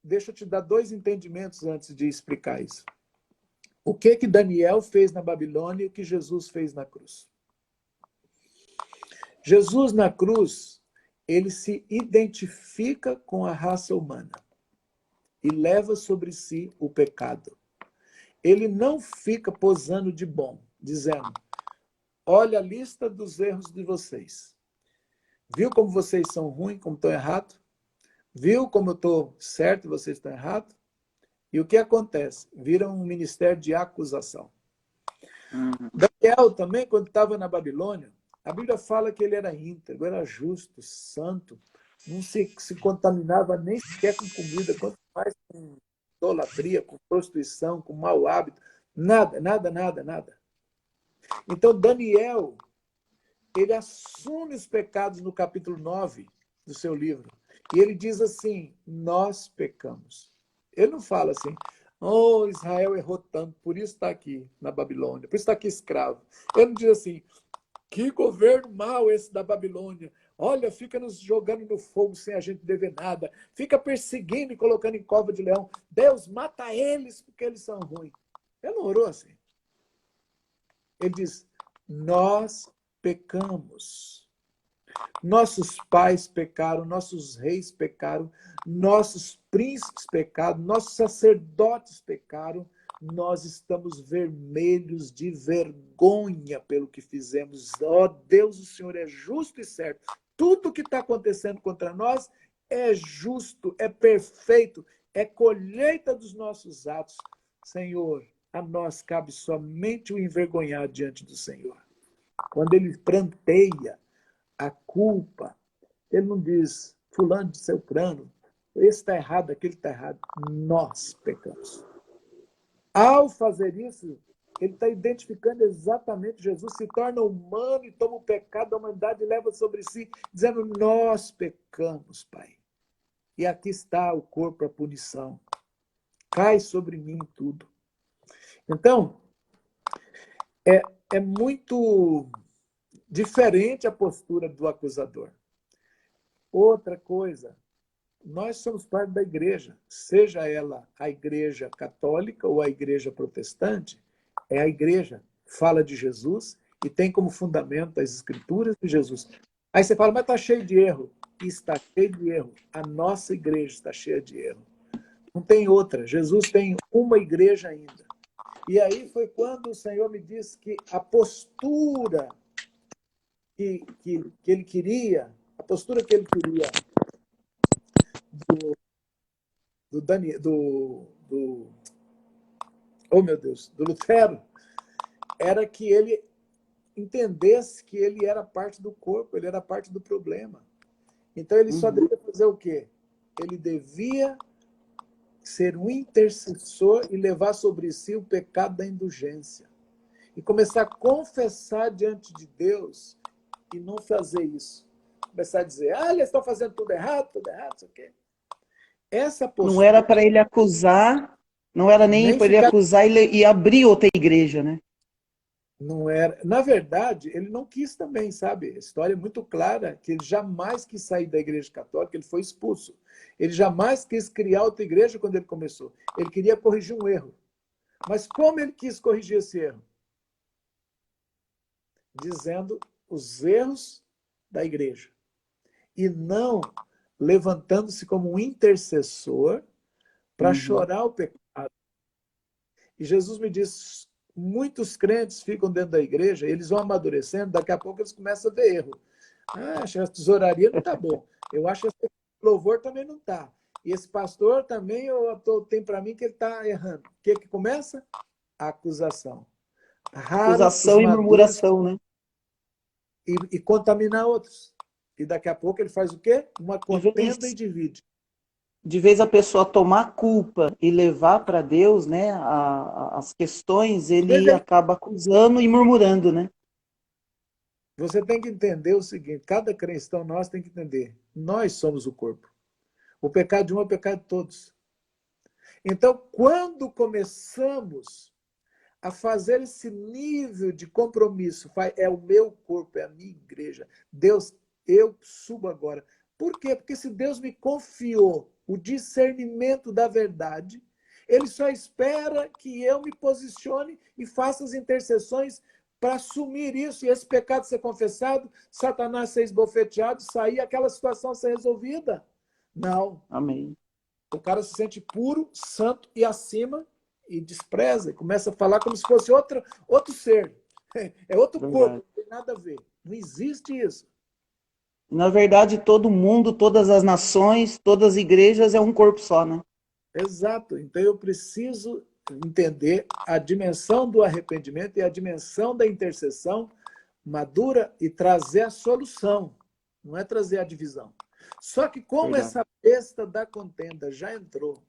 deixa eu te dar dois entendimentos antes de explicar isso. O que Daniel fez na Babilônia e o que Jesus fez na cruz? Jesus na cruz, ele se identifica com a raça humana e leva sobre si o pecado. Ele não fica posando de bom, dizendo: olha a lista dos erros de vocês. Viu como vocês são ruins, como estão errados? Viu como eu estou certo e vocês estão errados? E o que acontece? Vira um ministério de acusação. Uhum. Daniel também, quando estava na Babilônia, a Bíblia fala que ele era íntegro, era justo, santo, não se contaminava nem sequer com comida, quanto mais com idolatria, com prostituição, com mau hábito. Nada, nada, nada, nada. Então, Daniel, ele assume os pecados no capítulo 9 do seu livro. E ele diz assim: nós pecamos. Ele não fala assim: oh, Israel errou tanto, por isso está aqui na Babilônia, por isso está aqui escravo. Ele não diz assim: que governo mau esse da Babilônia. Olha, fica nos jogando no fogo sem a gente dever nada. Fica perseguindo e colocando em cova de leão. Deus, mata eles porque eles são ruins. Ele não orou assim. Ele diz: nós pecamos. Nossos pais pecaram, nossos reis pecaram, nossos príncipes pecaram, nossos sacerdotes pecaram. Nós estamos vermelhos de vergonha pelo que fizemos. Ó Deus, o Senhor é justo e certo. Tudo que está acontecendo contra nós é justo, é perfeito, é colheita dos nossos atos. Senhor, a nós cabe somente o envergonhar diante do Senhor. Quando ele pranteia a culpa, ele não diz, fulano de seu plano, esse está errado, aquele está errado. Nós pecamos. Ao fazer isso, ele está identificando exatamente, Jesus se torna humano e toma o pecado da humanidade e leva sobre si, dizendo, nós pecamos, Pai. E aqui está o corpo, a punição. Cai sobre mim tudo. Então, é muito diferente a postura do acusador. Outra coisa, nós somos parte da igreja, seja ela a igreja católica ou a igreja protestante, é a igreja, fala de Jesus e tem como fundamento as escrituras de Jesus. Aí você fala, mas está cheio de erro. Está cheio de erro. A nossa igreja está cheia de erro. Não tem outra. Jesus tem uma igreja ainda. E aí foi quando o Senhor me disse que a postura que ele queria, a postura que ele queria oh meu Deus, do Lutero, era que ele entendesse que ele era parte do corpo, ele era parte do problema. Então ele só devia fazer o quê? Ele devia ser um intercessor e levar sobre si o pecado da indulgência. E começar a confessar diante de Deus e não fazer isso. Começar a dizer, eles estão fazendo tudo errado, isso aqui. Essa postura... Não era para ele acusar, não era nem para ele acusar e abrir outra igreja, né? Não era. Na verdade, ele não quis também, sabe? A história é muito clara que ele jamais quis sair da igreja católica, ele foi expulso. Ele jamais quis criar outra igreja quando ele começou. Ele queria corrigir um erro. Mas como ele quis corrigir esse erro? Dizendo os erros da igreja. E não levantando-se como um intercessor para chorar o pecado. E Jesus me disse, muitos crentes ficam dentro da igreja, eles vão amadurecendo, daqui a pouco eles começam a ver erro. Acho que a tesouraria não está bom. Eu acho que esse louvor também não está. E esse pastor também, tem para mim que ele está errando. O que começa? A acusação. Acusação e murmuração, né? E contaminar outros. E daqui a pouco ele faz o quê? Uma contenda e divide. De vez a pessoa tomar culpa e levar para Deus, né, as questões, ele acaba acusando e murmurando, né? Você tem que entender o seguinte, cada cristão nós tem que entender, nós somos o corpo. O pecado de um é o pecado de todos. Então, quando começamos a fazer esse nível de compromisso, é o meu corpo, é a minha igreja, Deus, eu subo agora. Por quê? Porque se Deus me confiou o discernimento da verdade, ele só espera que eu me posicione e faça as intercessões para assumir isso e esse pecado ser confessado, Satanás ser esbofeteado, sair, aquela situação ser resolvida. Não. Amém. O cara se sente puro, santo e acima e despreza, e começa a falar como se fosse outro ser. É outro corpo, não tem nada a ver. Não existe isso. Na verdade, todo mundo, todas as nações, todas as igrejas é um corpo só, né? Exato. Então eu preciso entender a dimensão do arrependimento e a dimensão da intercessão madura e trazer a solução, não é trazer a divisão. Só que como essa besta da contenda já entrou,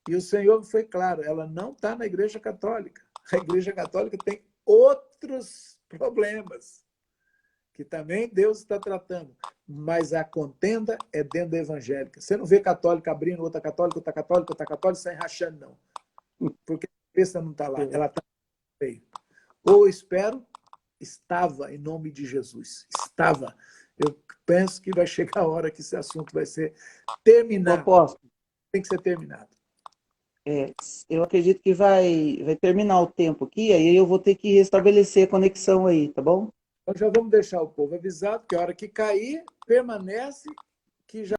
e o Senhor foi claro, ela não está na Igreja Católica. A Igreja Católica tem outros problemas, que também Deus está tratando. Mas a contenda é dentro da evangélica. Você não vê católica abrindo outra católica, sem rachando, não. Porque a besta não está lá, ela está no meio. Ou espero, estava em nome de Jesus. Estava. Eu penso que vai chegar a hora que esse assunto vai ser terminado. Tem que ser terminado. Eu acredito que vai terminar o tempo aqui, aí eu vou ter que restabelecer a conexão aí, tá bom? Então já vamos deixar o povo avisado que a hora que cair, permanece, que já